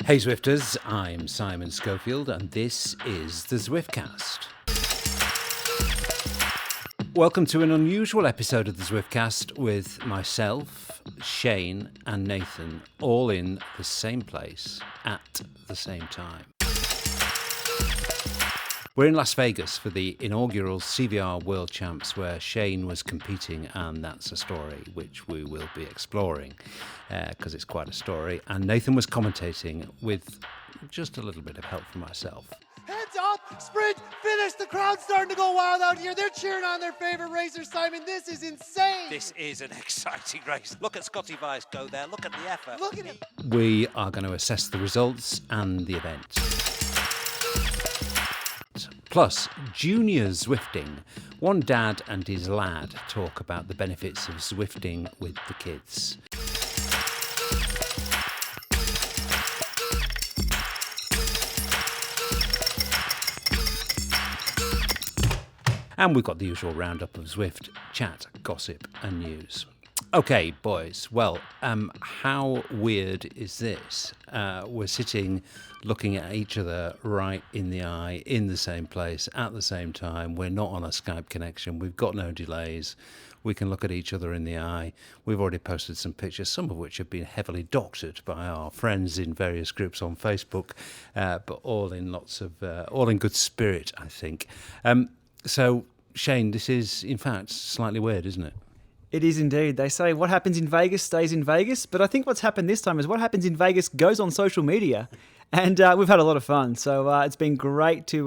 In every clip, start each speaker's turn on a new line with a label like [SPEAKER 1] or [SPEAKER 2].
[SPEAKER 1] Hey Zwifters, I'm Simon Schofield and this is the Zwiftcast. Welcome to an unusual episode of the Zwiftcast with myself, Shane and Nathan all in the same place at the same time. We're in Las Vegas for the inaugural CVR World Champs where Shane was competing, and that's a story which we will be exploring because it's quite a story. And Nathan was commentating with just a little bit of help from myself.
[SPEAKER 2] Heads up, sprint, finish, the crowd's starting to go wild out here. They're cheering on their favorite racer, Simon. This is insane.
[SPEAKER 3] This is an exciting race. Look at Scotty Weiss go there. Look at the effort.
[SPEAKER 2] Look at him.
[SPEAKER 1] We are going to assess the results and the event. Plus, junior Zwifting. One dad and his lad talk about the benefits of Zwifting with the kids. And we've got the usual roundup of Zwift chat, gossip and news. Okay, boys. Well, how weird is this? We're sitting looking at each other right in the eye, in the same place, at the same time. We're not on a Skype connection. We've got no delays. We can look at each other in the eye. We've already posted some pictures, some of which have been heavily doctored by our friends in various groups on Facebook, but all in all in good spirit, I think. So, Shane, this is, in fact, slightly weird, isn't it?
[SPEAKER 4] It is indeed. They say what happens in Vegas stays in Vegas, but I think what's happened this time is what happens in Vegas goes on social media, and we've had a lot of fun. So it's been great to,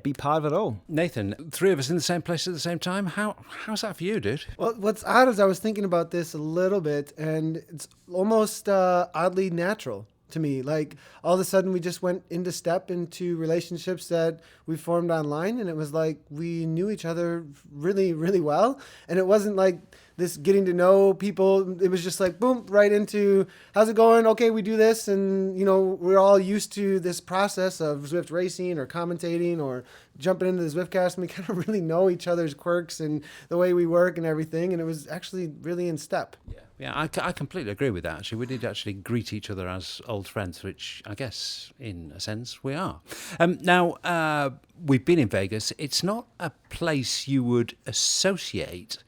[SPEAKER 4] be part of it all.
[SPEAKER 1] Nathan, three of us in the same place at the same time. How's that for you, dude?
[SPEAKER 2] Well, what's odd is I was thinking about this a little bit, and it's almost oddly natural to me. Like, all of a sudden we just went into relationships that we formed online, and it was like we knew each other really, really well. And it wasn't like this getting to know people. It was just like, boom, right into, how's it going? Okay, we do this. And, we're all used to this process of Zwift racing or commentating or jumping into the Zwiftcast, and we kind of really know each other's quirks and the way we work and everything. And it was actually really in step.
[SPEAKER 1] Yeah, I completely agree with that, actually. We did actually greet each other as old friends, which I guess, in a sense, we are. Now, we've been in Vegas. It's not a place you would associate.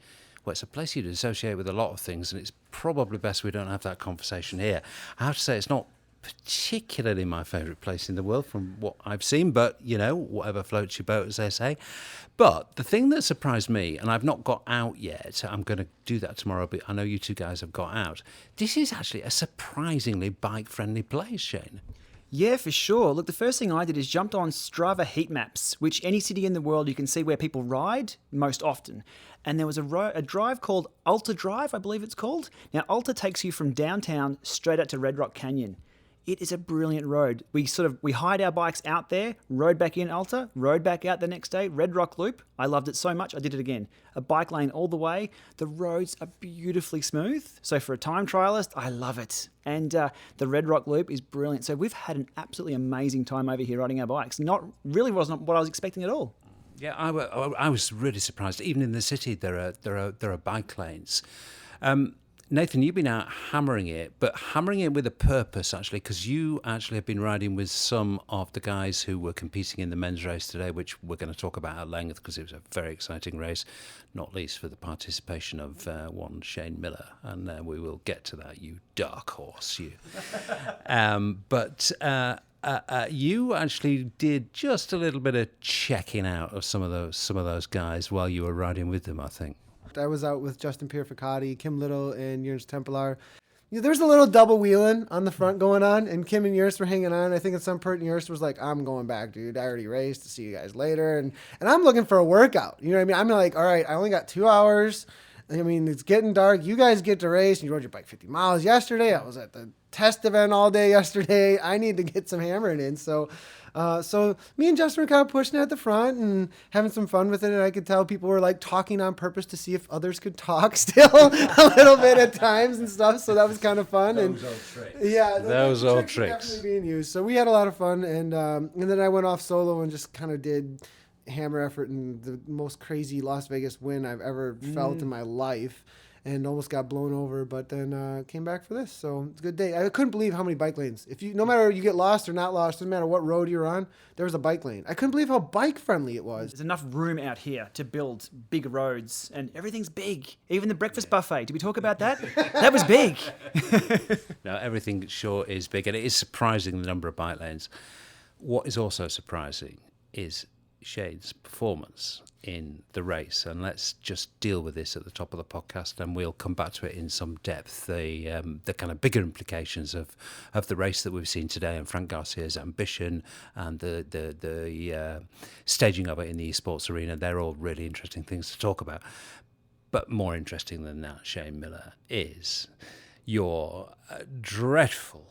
[SPEAKER 1] Well, it's a place you'd associate with a lot of things, and it's probably best we don't have that conversation here. I have to say, it's not particularly my favourite place in the world from what I've seen, but, whatever floats your boat, as they say. But the thing that surprised me, and I've not got out yet, I'm going to do that tomorrow, but I know you two guys have got out. This is actually a surprisingly bike-friendly place, Shane.
[SPEAKER 4] Yeah, for sure. Look, the first thing I did is jumped on Strava heat maps, which any city in the world you can see where people ride most often. And there was a drive called Alta Drive, I believe it's called. Now, Alta takes you from downtown straight out to Red Rock Canyon. It is a brilliant road. We hide our bikes out there, rode back in Alta, rode back out the next day, Red Rock Loop. I loved it so much, I did it again. A bike lane all the way. The roads are beautifully smooth. So for a time trialist, I love it. And the Red Rock Loop is brilliant. So we've had an absolutely amazing time over here riding our bikes. Wasn't what I was expecting at all.
[SPEAKER 1] Yeah, I was really surprised. Even in the city, there are bike lanes. Nathan, you've been out hammering it, but hammering it with a purpose, actually, because you actually have been riding with some of the guys who were competing in the men's race today, which we're going to talk about at length because it was a very exciting race, not least for the participation of one Shane Miller, and we will get to that, you dark horse, you. But you actually did just a little bit of checking out of some of those guys while you were riding with them, I think.
[SPEAKER 2] I was out with Justin Pierficati, Kim Little, and Jens Templar. There's a little double wheeling on the front going on, and Kim and Jens were hanging on. I think at some point, Jens was like, I'm going back, dude. I already raced. To see you guys later. And I'm looking for a workout. You know what I mean? I'm like, all right, I only got 2 hours. I mean, it's getting dark. You guys get to race. You rode your bike 50 miles yesterday. I was at the test event all day yesterday. I need to get some hammering in. So me and Justin were kind of pushing it at the front and having some fun with it. And I could tell people were like talking on purpose to see if others could talk still a little bit at times and stuff. So that was kind of fun.
[SPEAKER 1] Those old tricks.
[SPEAKER 2] Yeah,
[SPEAKER 1] those old
[SPEAKER 2] tricks. Definitely being used. So we had a lot of fun. And then I went off solo and just kind of did hammer effort and the most crazy Las Vegas win I've ever felt in my life. and almost got blown over, but then came back for this. So it's a good day. I couldn't believe how many bike lanes. No matter you get lost or not lost, doesn't matter what road you're on, there was a bike lane. I couldn't believe how bike friendly it was.
[SPEAKER 4] There's enough room out here to build big roads, and everything's big. Even the breakfast buffet. Did we talk about that? That was big.
[SPEAKER 1] No, everything sure is big, and it is surprising the number of bike lanes. What is also surprising is Shane's performance in the race, and let's just deal with this at the top of the podcast, and we'll come back to it in some depth. The kind of bigger implications of the race that we've seen today, and Frank Garcia's ambition, and the staging of it in the eSports arena. They're all really interesting things to talk about. But more interesting than that, Shane Miller, is your dreadful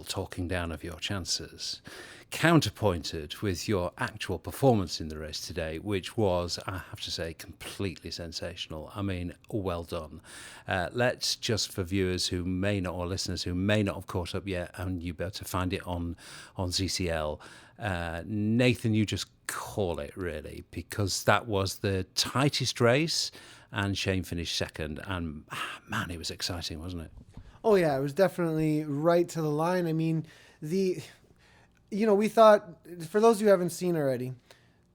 [SPEAKER 1] talking down of your chances, counterpointed with your actual performance in the race today, which was, I have to say, completely sensational. I mean, well done. Let's just, for viewers who may not, or listeners who may not have caught up yet, and you better find it on ZCL, Nathan, you just call it, really, because that was the tightest race, and Shane finished second, and man, it was exciting, wasn't it?
[SPEAKER 2] Oh yeah, it was definitely right to the line. I mean, we thought, for those who haven't seen already,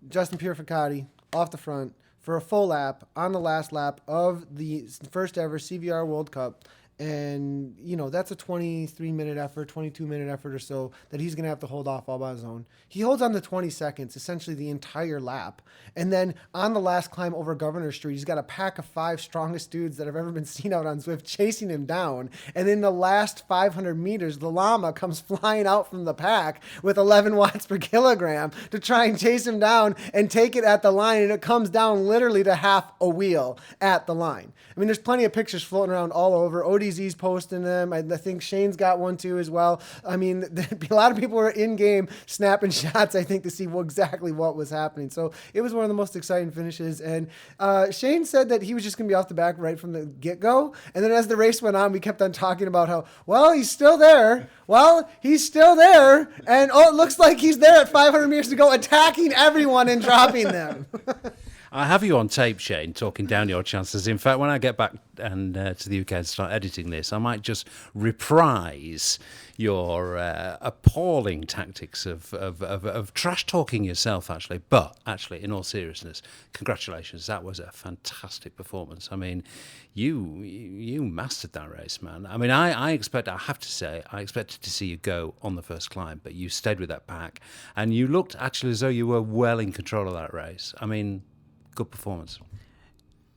[SPEAKER 2] Justin Purificati off the front for a full lap on the last lap of the first ever CVR World Cup. And, that's a 23-minute effort, 22-minute effort or so that he's going to have to hold off all by his own. He holds on to 20 seconds, essentially the entire lap. And then on the last climb over Governor Street, he's got a pack of 5 strongest dudes that have ever been seen out on Zwift chasing him down. And in the last 500 meters, the llama comes flying out from the pack with 11 watts per kilogram to try and chase him down and take it at the line. And it comes down literally to half a wheel at the line. I mean, there's plenty of pictures floating around all over. ODZ's posting them. I think Shane's got one too as well. I mean, a lot of people were in game snapping shots, I think, to see exactly what was happening. So it was one of the most exciting finishes. And Shane said that he was just going to be off the back right from the get-go. And then as the race went on, we kept on talking about how, he's still there. He's still there. And it looks like he's there at 500 meters to go, attacking everyone and dropping them.
[SPEAKER 1] I have you on tape, Shane, talking down your chances. In fact, when I get back and to the UK and start editing this, I might just reprise your appalling tactics of trash talking yourself, actually. But actually, in all seriousness, congratulations. That was a fantastic performance. I mean, you mastered that race, man. I mean, I have to say, I expected to see you go on the first climb, but you stayed with that pack, and you looked actually as though you were well in control of that race. I mean, good performance.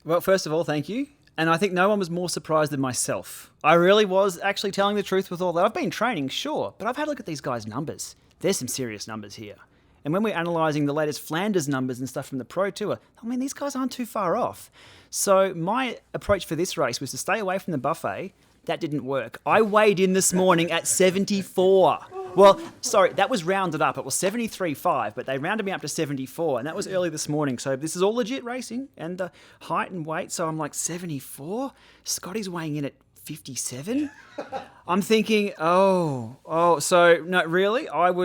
[SPEAKER 4] Well, first of all, thank you. And I think no one was more surprised than myself. I really was actually telling the truth with all that. I've been training, sure, but I've had a look at these guys' numbers. There's some serious numbers here. And when we're analysing the latest Flanders numbers and stuff from the Pro Tour, I mean, these guys aren't too far off. So my approach for this race was to stay away from the buffet. That didn't work. I weighed in this morning at 74. Well, sorry, that was rounded up. It was 73.5, but they rounded me up to 74, and that was early this morning. So this is all legit racing, and the height and weight. So I'm like, 74? Scotty's weighing in at 57? I'm thinking, so no, really? I'm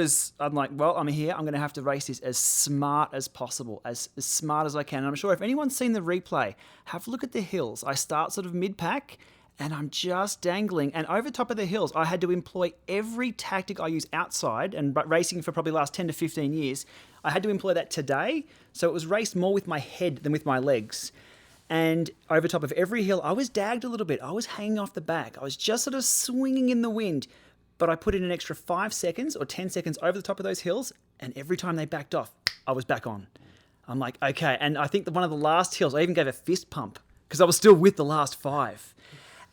[SPEAKER 4] like, I'm here. I'm going to have to race this as smart as possible, as smart as I can. And I'm sure if anyone's seen the replay, have a look at the hills. I start sort of mid-pack, and I'm just dangling. And over top of the hills, I had to employ every tactic I use outside and racing for probably the last 10 to 15 years. I had to employ that today. So it was raced more with my head than with my legs. And over top of every hill, I was dagged a little bit. I was hanging off the back. I was just sort of swinging in the wind. But I put in an extra 5 seconds or 10 seconds over the top of those hills. And every time they backed off, I was back on. I'm like, okay. And I think that one of the last hills, I even gave a fist pump because I was still with the last 5.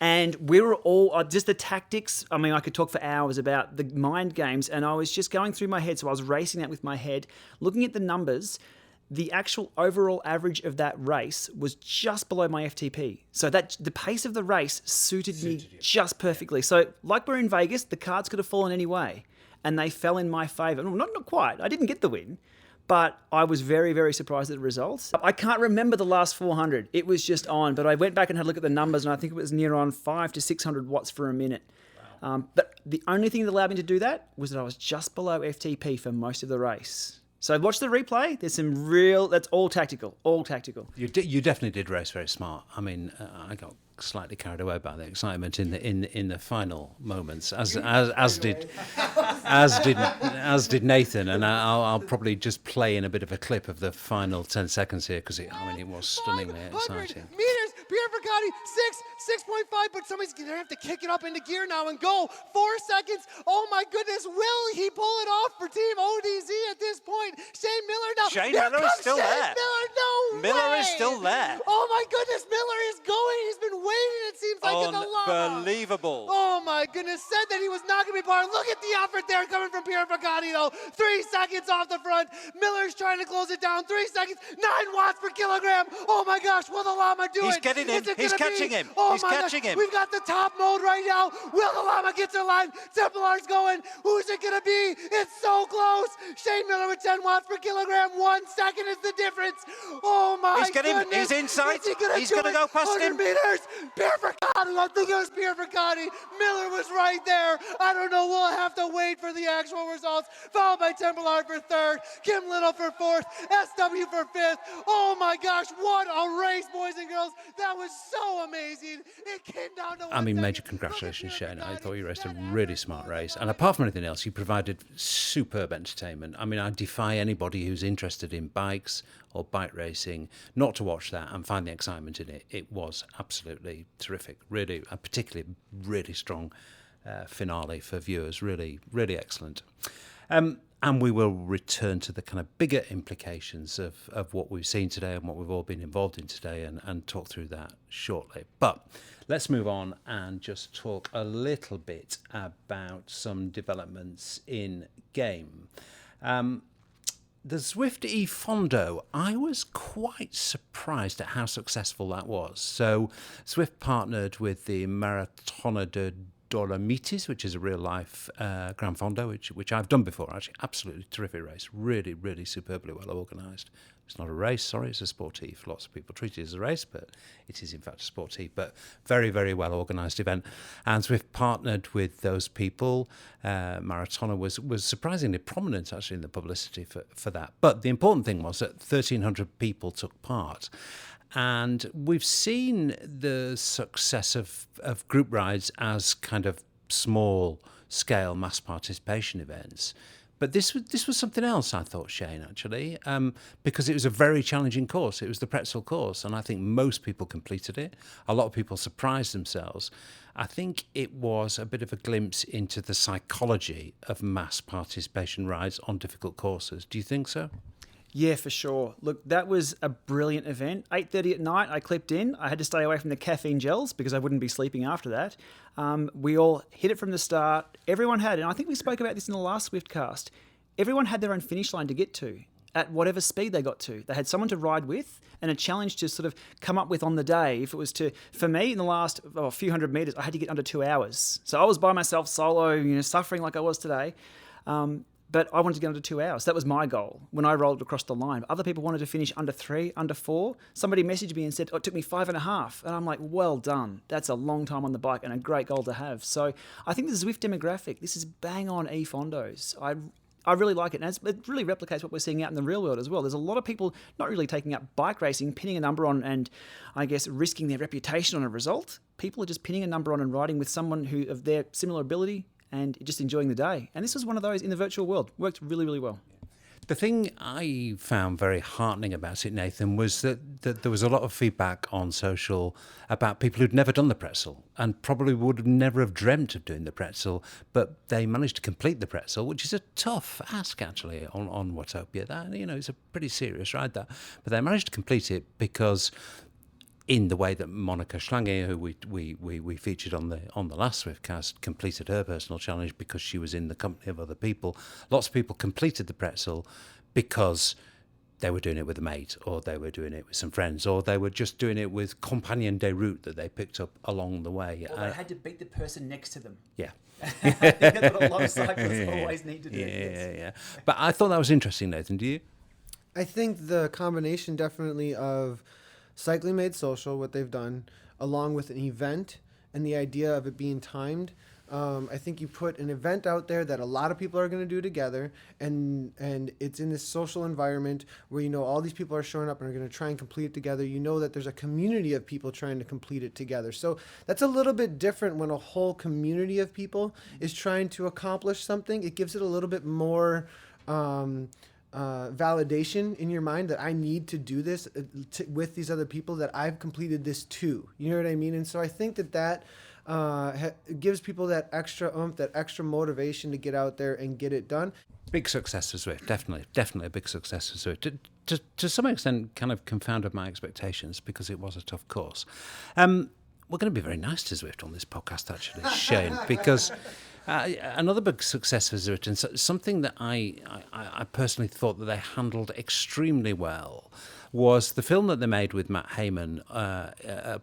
[SPEAKER 4] And we were all, just the tactics, I mean, I could talk for hours about the mind games, and I was just going through my head, so I was racing that with my head, looking at the numbers. The actual overall average of that race was just below my FTP. So that the pace of the race suited me just perfectly. So like we're in Vegas, the cards could have fallen any way, and they fell in my favour. Not quite, I didn't get the win. But I was very, very surprised at the results. I can't remember the last 400. It was just on. But I went back and had a look at the numbers, and I think it was near on 500 to 600 watts for a minute. Wow. But the only thing that allowed me to do that was that I was just below FTP for most of the race. So watch the replay. There's some that's all tactical,
[SPEAKER 1] You definitely did race very smart. I mean, I got slightly carried away by the excitement in the final moments, as did Nathan. And I'll probably just play in a bit of a clip of the final 10 seconds here because it was stunningly exciting.
[SPEAKER 5] Meters, Pierre Bricati, 6.5, but somebody's going to have to kick it up into gear now and go. 4 seconds. Oh my goodness, will he pull it off for Team ODZ at this point? Shane Miller now.
[SPEAKER 3] Shane
[SPEAKER 5] Here
[SPEAKER 3] Miller is
[SPEAKER 5] comes
[SPEAKER 3] still
[SPEAKER 5] Shane
[SPEAKER 3] there.
[SPEAKER 5] Miller, no
[SPEAKER 3] Miller
[SPEAKER 5] way.
[SPEAKER 3] is still there.
[SPEAKER 5] Oh my goodness, Miller is going. He's been waiting, it seems like, in the llama.
[SPEAKER 3] Unbelievable.
[SPEAKER 5] Oh my goodness, said that he was not going to be part. Look at the effort there coming from Pierre Bricati though. 3 seconds off the front. Miller's trying to close it down. 3 seconds, 9 watts per kilogram. Oh my gosh, will the llama do
[SPEAKER 3] He's
[SPEAKER 5] it?
[SPEAKER 3] getting him.
[SPEAKER 5] Is it
[SPEAKER 3] He's
[SPEAKER 5] gonna
[SPEAKER 3] catching
[SPEAKER 5] be?
[SPEAKER 3] him.
[SPEAKER 5] Oh
[SPEAKER 3] He's
[SPEAKER 5] my
[SPEAKER 3] catching
[SPEAKER 5] gosh.
[SPEAKER 3] him.
[SPEAKER 5] We've got the top mode right now. Will the llama get to the line? Templar's going. Who's it going to be? It's so close. Shane Miller with 10 watts per kilogram. 1 second is the difference. Oh my goodness.
[SPEAKER 3] He's inside.
[SPEAKER 5] Is he gonna
[SPEAKER 3] He's
[SPEAKER 5] do
[SPEAKER 3] going to
[SPEAKER 5] it?
[SPEAKER 3] go past
[SPEAKER 5] 100
[SPEAKER 3] him.
[SPEAKER 5] meters. Pierre Bricati. I think it was Pierre Bricati. Miller was right there. I don't know. We'll have to wait for the actual results. Followed by Templar for third. Kim Little for fourth. SW for fifth. Oh my gosh. What a race, boys and girls. That was so amazing. It came down to
[SPEAKER 1] I mean, major congratulations, Shane. I thought you raced a really smart race. And apart from anything else, you provided superb entertainment. I mean, I defy anybody who's interested in bikes or bike racing not to watch that and find the excitement in it. It was absolutely terrific. Really, a particularly really strong finale for viewers. Really, really excellent. And we will return to the kind of bigger implications of what we've seen today and what we've all been involved in today and talk through that shortly. But let's move on and just talk a little bit about some developments in game. The Zwift E Fondo, I was quite surprised at how successful that was. So Zwift partnered with the Maratona de Dolomites, which is a real-life Gran Fondo, which I've done before, actually. Absolutely terrific race. Really, really superbly well organised. It's not a race, sorry, it's a sportive. Lots of people treat it as a race, but it is in fact a sportive, but very, very well organised event. And Zwift partnered with those people. Maratona was surprisingly prominent, actually, in the publicity for that. But the important thing was that 1,300 people took part. And we've seen the success of group rides as kind of small-scale mass participation events. But this was something else, I thought, Shane, actually, because it was a very challenging course. It was the Pretzel course, and I think most people completed it. A lot of people surprised themselves. I think it was a bit of a glimpse into the psychology of mass participation rides on difficult courses. Do you think so?
[SPEAKER 4] Yeah, for sure. Look, that was a brilliant event. 8:30 at night, I clipped in. I had to stay away from the caffeine gels because I wouldn't be sleeping after that. We all hit it from the start. Everyone had, and I think we spoke about this in the last Zwiftcast, everyone had their own finish line to get to at whatever speed they got to. They had someone to ride with and a challenge to sort of come up with on the day. If it was for me, in the last few hundred meters, I had to get under 2 hours. So I was by myself, solo, suffering like I was today. But I wanted to get under 2 hours. That was my goal when I rolled across the line. Other people wanted to finish under 3, under 4. Somebody messaged me and said, it took me 5.5. And I'm like, well done. That's a long time on the bike and a great goal to have. So I think the Zwift demographic, this is bang on E Fondos. I really like it. And it really replicates what we're seeing out in the real world as well. There's a lot of people not really taking up bike racing, pinning a number on and I guess risking their reputation on a result. People are just pinning a number on and riding with someone who of their similar ability and just enjoying the day. And this was one of those in the virtual world. Worked really, really well.
[SPEAKER 1] The thing I found very heartening about it, Nathan, was that there was a lot of feedback on social about people who'd never done the pretzel and probably would never have dreamt of doing the pretzel, but they managed to complete the pretzel, which is a tough ask, actually, on Watopia. That, it's a pretty serious ride, that. But they managed to complete it because in the way that Monica Schlange, who we featured on the last Zwiftcast, completed her personal challenge because she was in the company of other people. Lots of people completed the pretzel because they were doing it with a mate, or they were doing it with some friends, or they were just doing it with compagnon de route that they picked up along the way.
[SPEAKER 4] Or they had to beat the person next to them.
[SPEAKER 1] Yeah.
[SPEAKER 4] I think that's what a lot of cyclists always need to do.
[SPEAKER 1] Yeah. But I thought that was interesting, Nathan. Do you?
[SPEAKER 2] I think the combination definitely of Cycling Made Social, what they've done, along with an event and the idea of it being timed, I think you put an event out there that a lot of people are going to do together, and it's in this social environment where you know all these people are showing up and are going to try and complete it together. You know that there's a community of people trying to complete it together. So that's a little bit different when a whole community of people is trying to accomplish something. It gives it a little bit more validation in your mind that I need to do this with these other people, that I've completed this too. You know what I mean? And so I think that gives people that extra oomph, that extra motivation to get out there and get it done.
[SPEAKER 1] Big success for Zwift, definitely a big success for Zwift. To some extent, kind of confounded my expectations because it was a tough course. We're going to be very nice to Zwift on this podcast, actually, Shane, because another big success for Zwift, and something that I personally thought that they handled extremely well, was the film that they made with Mat Hayman,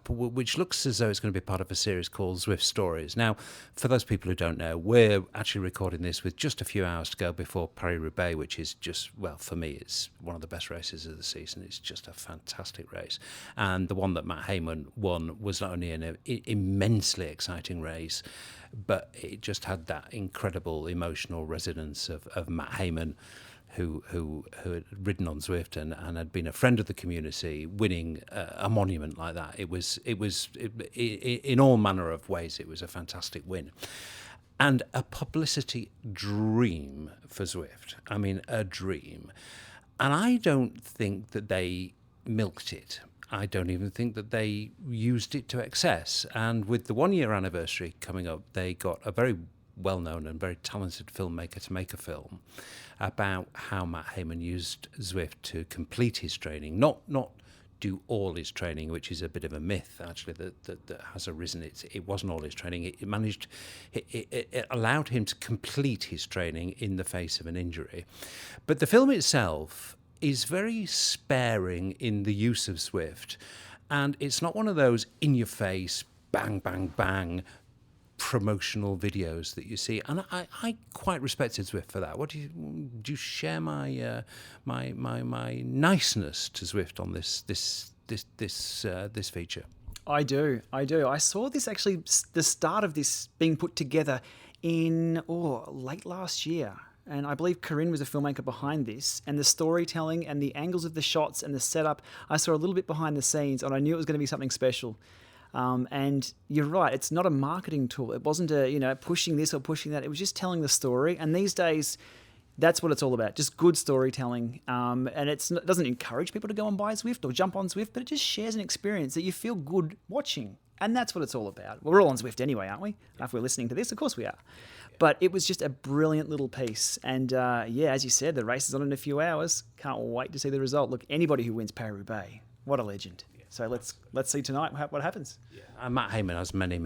[SPEAKER 1] which looks as though it's going to be part of a series called Zwift Stories. Now, for those people who don't know, we're actually recording this with just a few hours to go before Paris-Roubaix, which is just, well, for me, it's one of the best races of the season. It's just a fantastic race. And the one that Mat Hayman won was not only an immensely exciting race, but it just had that incredible emotional resonance of Mat Hayman, who had ridden on Zwift and had been a friend of the community, winning a monument like that. It was in all manner of ways, it was a fantastic win. And a publicity dream for Zwift. I mean, a dream. And I don't think that they milked it. I don't even think that they used it to excess. And with the 1 year anniversary coming up, they got a very well-known and very talented filmmaker to make a film about how Mat Hayman used Zwift to complete his training, not do all his training, which is a bit of a myth actually that has arisen. It wasn't all his training. It allowed him to complete his training in the face of an injury. But the film itself is very sparing in the use of Zwift, and it's not one of those in-your-face, bang, bang, bang promotional videos that you see, and I quite respected Zwift for that. Do you share my my niceness to Zwift on this feature?
[SPEAKER 4] I do. I saw this actually, the start of this being put together in late last year. And I believe Corinne was a filmmaker behind this, and the storytelling and the angles of the shots and the setup, I saw a little bit behind the scenes, and I knew it was going to be something special. And you're right, it's not a marketing tool. It wasn't pushing this or pushing that. It was just telling the story. And these days, that's what it's all about, just good storytelling. And it doesn't encourage people to go and buy Zwift or jump on Zwift, but it just shares an experience that you feel good watching. And that's what it's all about. We're all on Zwift anyway, aren't we? If we're listening to this, of course we are. But it was just a brilliant little piece. And as you said, the race is on in a few hours. Can't wait to see the result. Look, anybody who wins Paris-Roubaix, what a legend. So let's see tonight what happens.
[SPEAKER 1] Yeah. Mat Hayman has many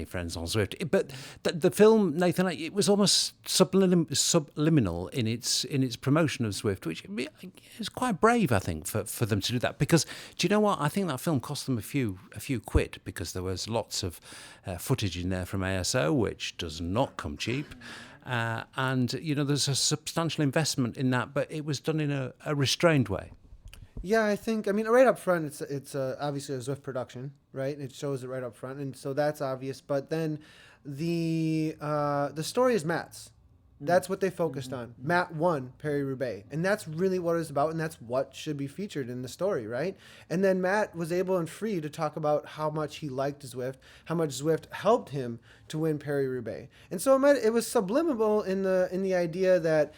[SPEAKER 1] friends on Zwift. But the film, Nathan, it was almost subliminal in its promotion of Zwift, which is quite brave, I think, for them to do that. Because do you know what? I think that film cost them a few quid, because there was lots of footage in there from ASO, which does not come cheap. And there's a substantial investment in that, but it was done in a restrained way.
[SPEAKER 2] Yeah, I think, right up front, it's obviously a Zwift production, right? It shows it right up front, and so that's obvious. But then the story is Matt's. That's what they focused on. Mat won Paris-Roubaix, and that's really what it's about, and that's what should be featured in the story, right? And then Mat was able and free to talk about how much he liked Zwift, how much Zwift helped him to win Paris-Roubaix. And so it was subliminal in the idea that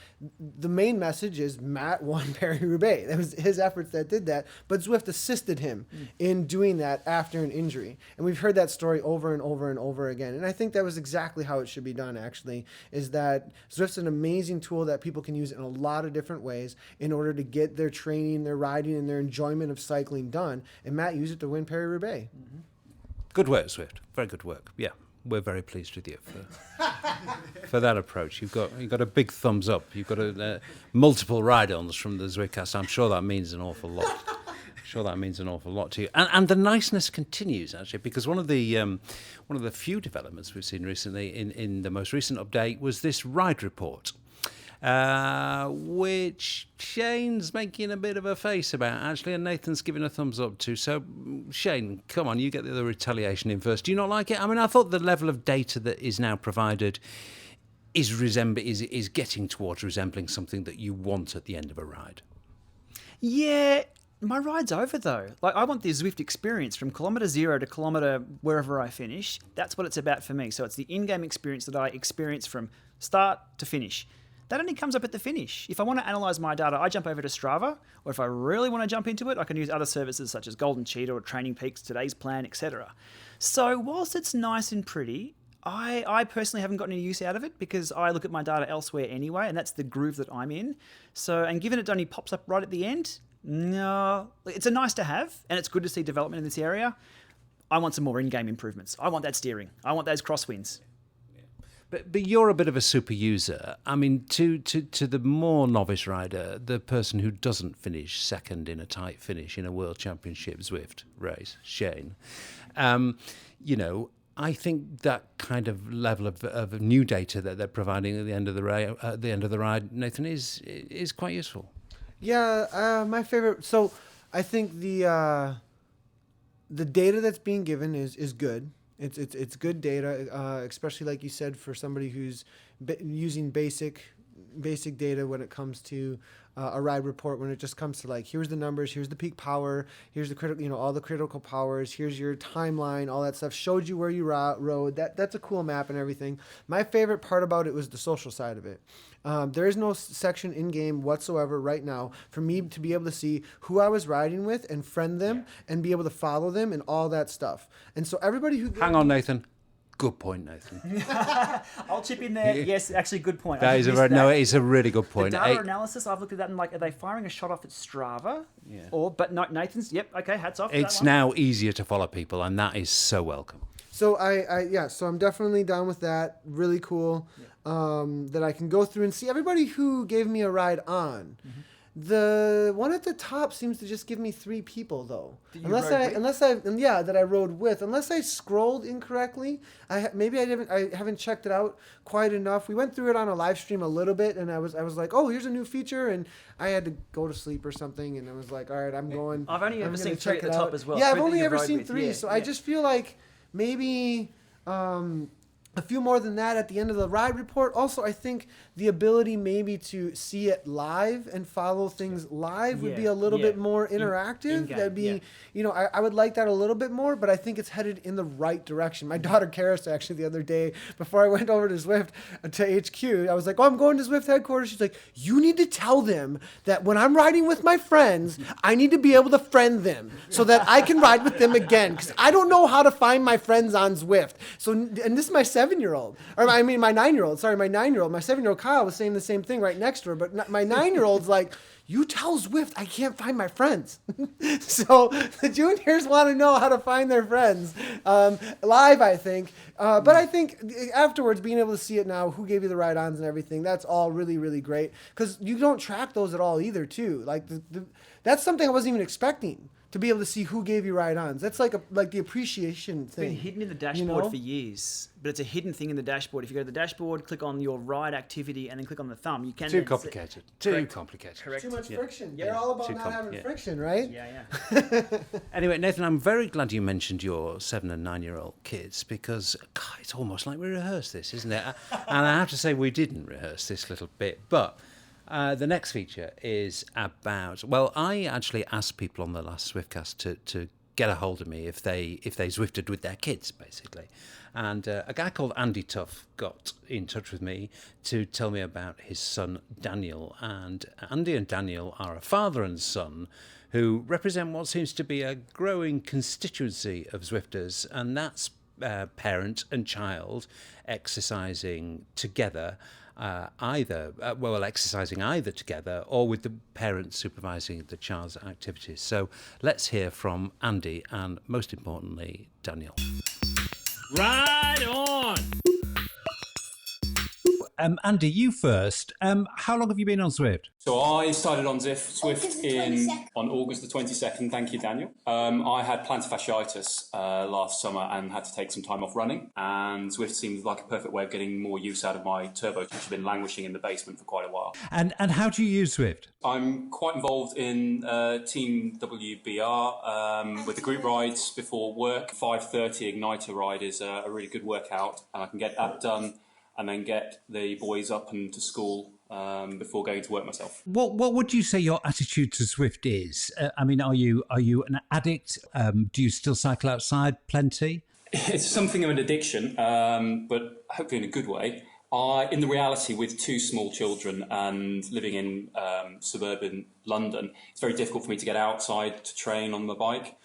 [SPEAKER 2] the main message is Mat won Paris-Roubaix. That was his efforts that did that, but Zwift assisted him in doing that after an injury. And we've heard that story over and over and over again. And I think that was exactly how it should be done, actually, is that Zwift's an amazing tool that people can use in a lot of different ways in order to get their training, their riding, and their enjoyment of cycling done. And Mat used it to win Paris-Roubaix. Mm-hmm.
[SPEAKER 1] Good work, Zwift. Very good work. Yeah, we're very pleased with you for that approach. You've got a big thumbs up. You've got multiple ride-ons from the Zwiftcast. I'm sure that means an awful lot. To you, and the niceness continues, actually, because one of the few developments we've seen recently in the most recent update was this ride report, which Shane's making a bit of a face about, actually, and Nathan's giving a thumbs up to. So, Shane, come on, you get the other retaliation in first. Do you not like it? I mean, I thought the level of data that is now provided is getting towards resembling something that you want at the end of a ride.
[SPEAKER 4] Yeah, my ride's over though. Like, I want the Zwift experience from kilometre 0 to kilometre wherever I finish. That's what it's about for me. So it's the in-game experience that I experience from start to finish. That only comes up at the finish. If I want to analyse my data, I jump over to Strava, or if I really want to jump into it, I can use other services such as Golden Cheetah or Training Peaks, Today's Plan, etc. So whilst it's nice and pretty, I personally haven't gotten any use out of it because I look at my data elsewhere anyway, and that's the groove that I'm in. So, and given it only pops up right at the end, no, it's a nice to have, and it's good to see development in this area. I want some more in-game improvements. I want that steering. I want those crosswinds.
[SPEAKER 1] But you're a bit of a super user. I mean, to the more novice rider, the person who doesn't finish second in a tight finish in a World Championship Zwift race, Shane, you know, I think that kind of level of new data that they're providing at the end of the ride, Nathan, is quite useful.
[SPEAKER 2] Yeah, my favorite. So I think the data that's being given is good. It's good data, especially like you said, for somebody who's using basic data when it comes to a ride report. When it just comes to like, here's the numbers, here's the peak power, here's the critical, all the critical powers, here's your timeline, all that stuff showed you where you rode. That's a cool map and everything. My favorite part about it was the social side of it. There is no section in game whatsoever right now for me to be able to see who I was riding with and friend them and be able to follow them and all that stuff. And so everybody who
[SPEAKER 1] hang on, Nathan. Good point, Nathan.
[SPEAKER 4] I'll chip in there. Yes, actually, good point.
[SPEAKER 1] It's a really good point.
[SPEAKER 4] The data analysis, I've looked at that and like, are they firing a shot off at Strava? Yeah. But no, Nathan's. Yep. Okay. Hats off.
[SPEAKER 1] It's now easier to follow people, and that is so welcome.
[SPEAKER 2] So so I'm definitely down with that. Really cool. That I can go through and see everybody who gave me a ride on. Mm-hmm. The one at the top seems to just give me 3 people though. That I rode with. Unless I scrolled incorrectly, I haven't checked it out quite enough. We went through it on a live stream a little bit, and I was like, oh, here's a new feature, and I had to go to sleep or something, and I was like, all right, I'm going.
[SPEAKER 4] I've only ever seen 3 at the top as well.
[SPEAKER 2] Yeah, I've only ever seen 3, so I just feel like maybe. A few more than that at the end of the ride report. Also, I think the ability maybe to see it live and follow things live would be a little bit more interactive. That'd be, I would like that a little bit more, but I think it's headed in the right direction. My daughter Karis, actually, the other day, before I went over to Zwift, to HQ, I was like, oh, I'm going to Zwift headquarters. She's like, you need to tell them that when I'm riding with my friends, I need to be able to friend them so that I can ride with them again, because I don't know how to find my friends on Zwift. So, and this is my 7-year-old, or I mean my 9-year-old. Sorry, my 9-year-old. My 7-year-old Kyle was saying the same thing right next to her, but my 9-year-old's like, you tell Zwift I can't find my friends. So the juniors want to know how to find their friends live, I think. But I think afterwards, being able to see it now, who gave you the ride-ons and everything, that's all really, really great. Because you don't track those at all either, too. Like that's something I wasn't even expecting. To be able to see who gave you ride-ons. That's like the appreciation thing.
[SPEAKER 4] It's been hidden in the dashboard for years, but it's a hidden thing in the dashboard. If you go to the dashboard, click on your ride activity, and then click on the thumb, you can...
[SPEAKER 1] Too complicated. Too complicated.
[SPEAKER 4] Correct.
[SPEAKER 2] Too much friction.
[SPEAKER 4] Yeah.
[SPEAKER 2] They're all about not having friction, right?
[SPEAKER 4] Yeah.
[SPEAKER 1] Anyway, Nathan, I'm very glad you mentioned your 7 and 9-year-old kids, because God, it's almost like we rehearsed this, isn't it? And I have to say we didn't rehearse this little bit, but... the next feature is about... Well, I actually asked people on the last Zwiftcast to get a hold of me if they Zwifted with their kids, basically. And a guy called Andy Tuff got in touch with me to tell me about his son, Daniel. And Andy and Daniel are a father and son who represent what seems to be a growing constituency of Zwifters, and that's parent and child exercising together, exercising either together or with the parents supervising the child's activities. So let's hear from Andy and, most importantly, Daniel.
[SPEAKER 6] Ride on!
[SPEAKER 1] Andy, you first. How long have you been on Zwift?
[SPEAKER 6] So I started on Zwift on August the 22nd. Thank you, Daniel. I had plantar fasciitis last summer and had to take some time off running. And Zwift seemed like a perfect way of getting more use out of my turbos, which have been languishing in the basement for quite a while.
[SPEAKER 1] And how do you use Zwift?
[SPEAKER 6] I'm quite involved in Team WBR with the group rides before work. 5:30 Igniter ride is a really good workout, and I can get that done and then get the boys up and to school before going to work myself.
[SPEAKER 1] What would you say your attitude to Zwift is? I mean, are you an addict? Do you still cycle outside plenty?
[SPEAKER 6] It's something of an addiction, but hopefully in a good way. In the reality, with two small children and living in suburban London, it's very difficult for me to get outside to train on the bike.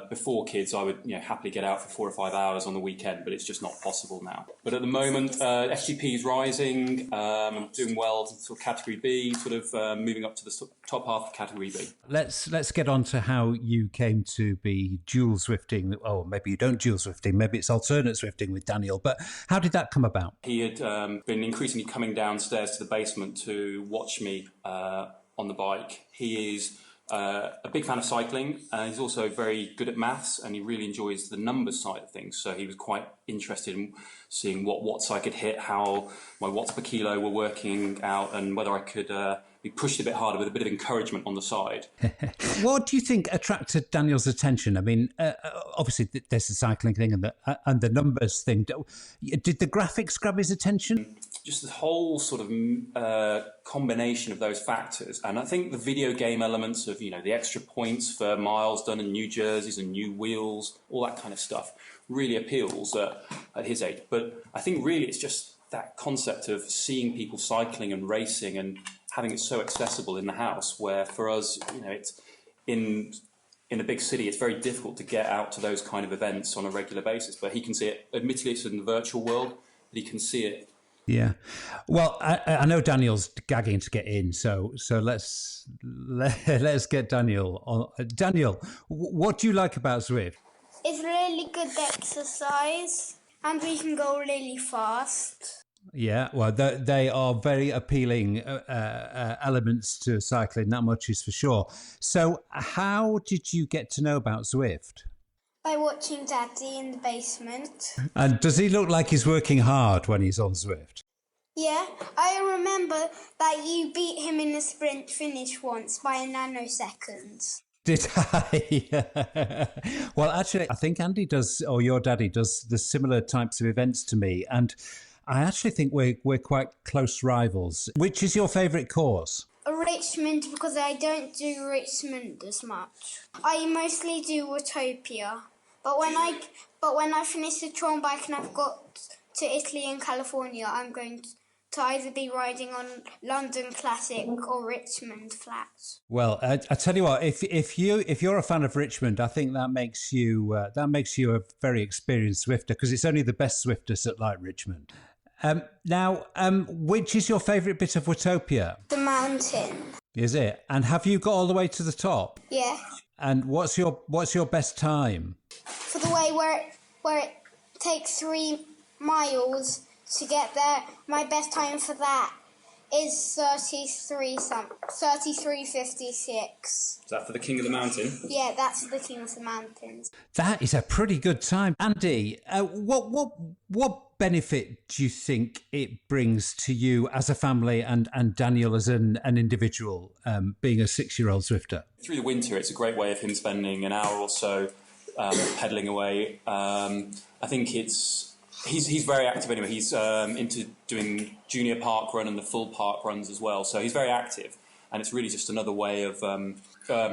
[SPEAKER 6] Before kids, I would happily get out for 4 or 5 hours on the weekend, but it's just not possible now. But at the moment, FTP is rising. I'm doing well, sort of category B, sort of moving up to the top half of category B.
[SPEAKER 1] Let's get on to how you came to be dual Zwifting. Oh, maybe you don't dual Zwifting, maybe it's alternate Zwifting with Daniel. But how did that come about?
[SPEAKER 6] He had been increasingly coming downstairs to the basement to watch me on the bike. He is a big fan of cycling, and he's also very good at maths, and he really enjoys the numbers side of things. So he was quite interested in seeing what watts I could hit, how my watts per kilo were working out, and whether I could be pushed a bit harder with a bit of encouragement on the side.
[SPEAKER 1] What do you think attracted Daniel's attention? I mean, obviously there's the cycling thing and the numbers thing. Did the graphics grab his attention?
[SPEAKER 6] Just the whole sort of combination of those factors. And I think the video game elements of, the extra points for miles done in new jerseys and new wheels, all that kind of stuff really appeals at his age. But I think really it's just that concept of seeing people cycling and racing and having it so accessible in the house, where for us, it's in a big city, it's very difficult to get out to those kind of events on a regular basis. But he can see it, admittedly it's in the virtual world, but he can see it.
[SPEAKER 1] Yeah, well, I know Daniel's gagging to get in, so let's get Daniel on. Daniel, what do you like about Zwift?
[SPEAKER 7] It's really good exercise, and we can go really fast.
[SPEAKER 1] Yeah, well, they are very appealing elements to cycling. That much is for sure. So, how did you get to know about Zwift?
[SPEAKER 7] By watching Daddy in the basement.
[SPEAKER 1] And does he look like he's working hard when he's on Zwift?
[SPEAKER 7] Yeah, I remember that you beat him in a sprint finish once by a nanosecond.
[SPEAKER 1] Did I? Well, actually, I think Andy does, or your daddy does, the similar types of events to me. And I actually think we're quite close rivals. Which is your favourite course?
[SPEAKER 7] Richmond, because I don't do Richmond as much. I mostly do Utopia. But when I finish the Tron bike and I've got to Italy and California, I'm going to either be riding on London Classic or Richmond Flats.
[SPEAKER 1] Well, I tell you what, if you're a fan of Richmond, I think that makes you a very experienced Zwifter, because it's only the best Zwifters that like Richmond. Now, which is your favourite bit of Utopia?
[SPEAKER 7] The mountain.
[SPEAKER 1] Is it? And have you got all the way to the top?
[SPEAKER 7] Yeah.
[SPEAKER 1] And what's your best time?
[SPEAKER 7] For the way where it takes 3 miles to get there, my best time for that is 33:56.
[SPEAKER 6] Is that for the King of the Mountain?
[SPEAKER 7] Yeah, that's the King of the Mountains.
[SPEAKER 1] That is a pretty good time. Andy, what benefit do you think it brings to you as a family and Daniel as an individual, being a 6-year-old Zwifter?
[SPEAKER 6] Through the winter, it's a great way of him spending an hour or so pedalling away. I think he's very active anyway. He's into doing junior park run and the full park runs as well. So he's very active, and it's really just another way of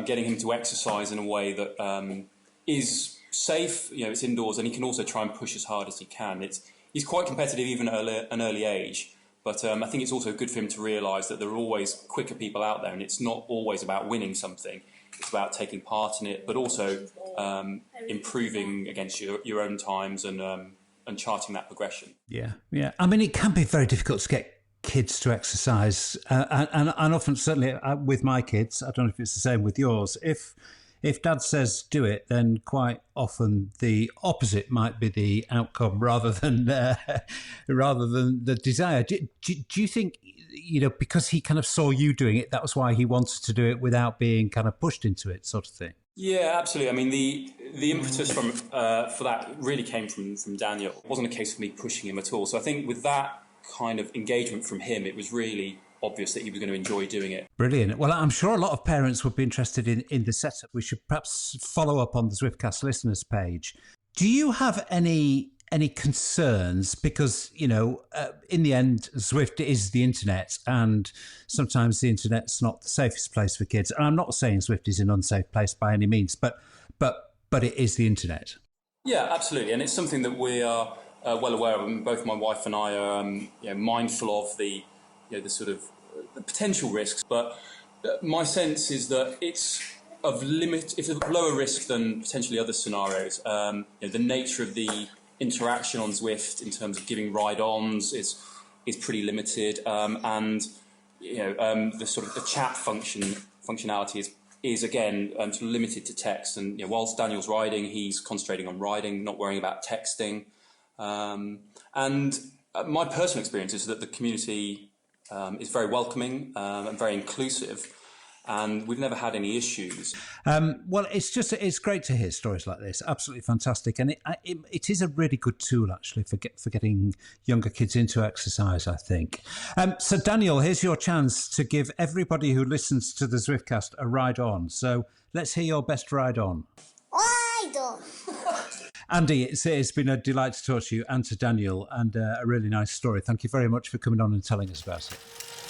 [SPEAKER 6] getting him to exercise in a way that is safe. It's indoors, and he can also try and push as hard as he can. He's quite competitive even at an early age. But I think it's also good for him to realise that there are always quicker people out there, and it's not always about winning something. It's about taking part in it, but also improving against your own times and charting that progression.
[SPEAKER 1] Yeah. I mean, it can be very difficult to get kids to exercise, and often, certainly with my kids, I don't know if it's the same with yours. if Dad says do it, then quite often the opposite might be the outcome rather than the desire. Do you think, because he kind of saw you doing it, that was why he wanted to do it without being kind of pushed into it, sort of thing?
[SPEAKER 6] Yeah, absolutely. I mean, the impetus for that really came from Daniel. It wasn't a case of me pushing him at all. So I think with that kind of engagement from him, it was really obvious that he was going to enjoy doing it.
[SPEAKER 1] Brilliant. Well, I'm sure a lot of parents would be interested in the setup. We should perhaps follow up on the Zwiftcast listeners page. Do you have any concerns? Because, in the end, Zwift is the internet, and sometimes the internet's not the safest place for kids. And I'm not saying Zwift is an unsafe place by any means, but it is the internet.
[SPEAKER 6] Yeah, absolutely. And it's something that we are well aware of. And both my wife and I are mindful of the sort of the potential risks. But my sense is that it's of lower risk than potentially other scenarios. The nature of the interaction on Zwift in terms of giving ride-ons is pretty limited, and the sort of the chat functionality is again sort of limited to text. And whilst Daniel's riding, he's concentrating on riding, not worrying about texting. And my personal experience is that the community is very welcoming and very inclusive. And we've never had any issues.
[SPEAKER 1] Well, it's great to hear stories like this. Absolutely fantastic. And it is a really good tool, actually, for getting younger kids into exercise, I think. So, Daniel, here's your chance to give everybody who listens to the Zwiftcast a ride on. So let's hear your best ride on.
[SPEAKER 7] Ride on.
[SPEAKER 1] Andy, it's been a delight to talk to you and to Daniel, and a really nice story. Thank you very much for coming on and telling us about it.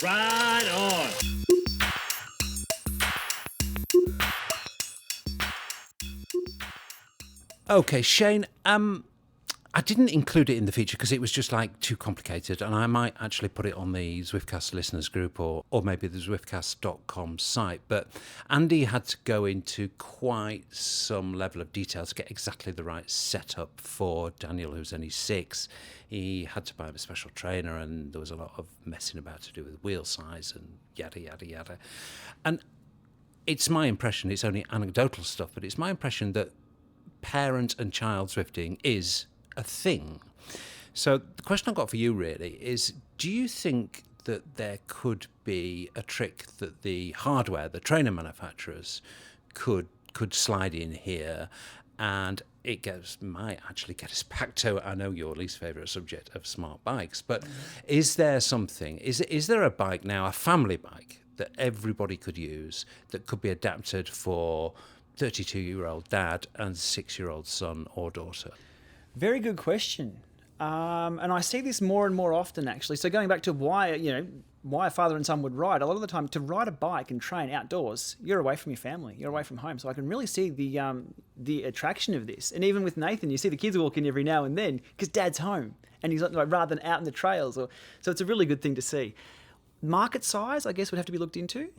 [SPEAKER 8] Ride on.
[SPEAKER 1] Okay, Shane, I didn't include it in the feature because it was just too complicated, and I might actually put it on the Zwiftcast listeners group or maybe the Zwiftcast.com site. But Andy had to go into quite some level of detail to get exactly the right setup for Daniel, who's only 6. He had to buy him a special trainer, and there was a lot of messing about to do with wheel size and yada, yada, yada. And it's my impression, it's only anecdotal stuff, but it's my impression that parent and child Zwifting is a thing. So the question I've got for you really is, do you think that there could be a trick that the hardware, the trainer manufacturers could slide in here, and it might actually get us back to, I know, your least favourite subject of smart bikes, but is there something, is there a bike now, a family bike that everybody could use that could be adapted for 32-year-old dad and 6-year-old son or daughter?
[SPEAKER 4] Very good question. And I see this more and more often, actually. So going back to why a father and son would ride, a lot of the time to ride a bike and train outdoors, you're away from your family, you're away from home. So I can really see the attraction of this. And even with Nathan, you see the kids walk in every now and then because dad's home and he's rather than out in the trails. So it's a really good thing to see. Market size, I guess, would have to be looked into.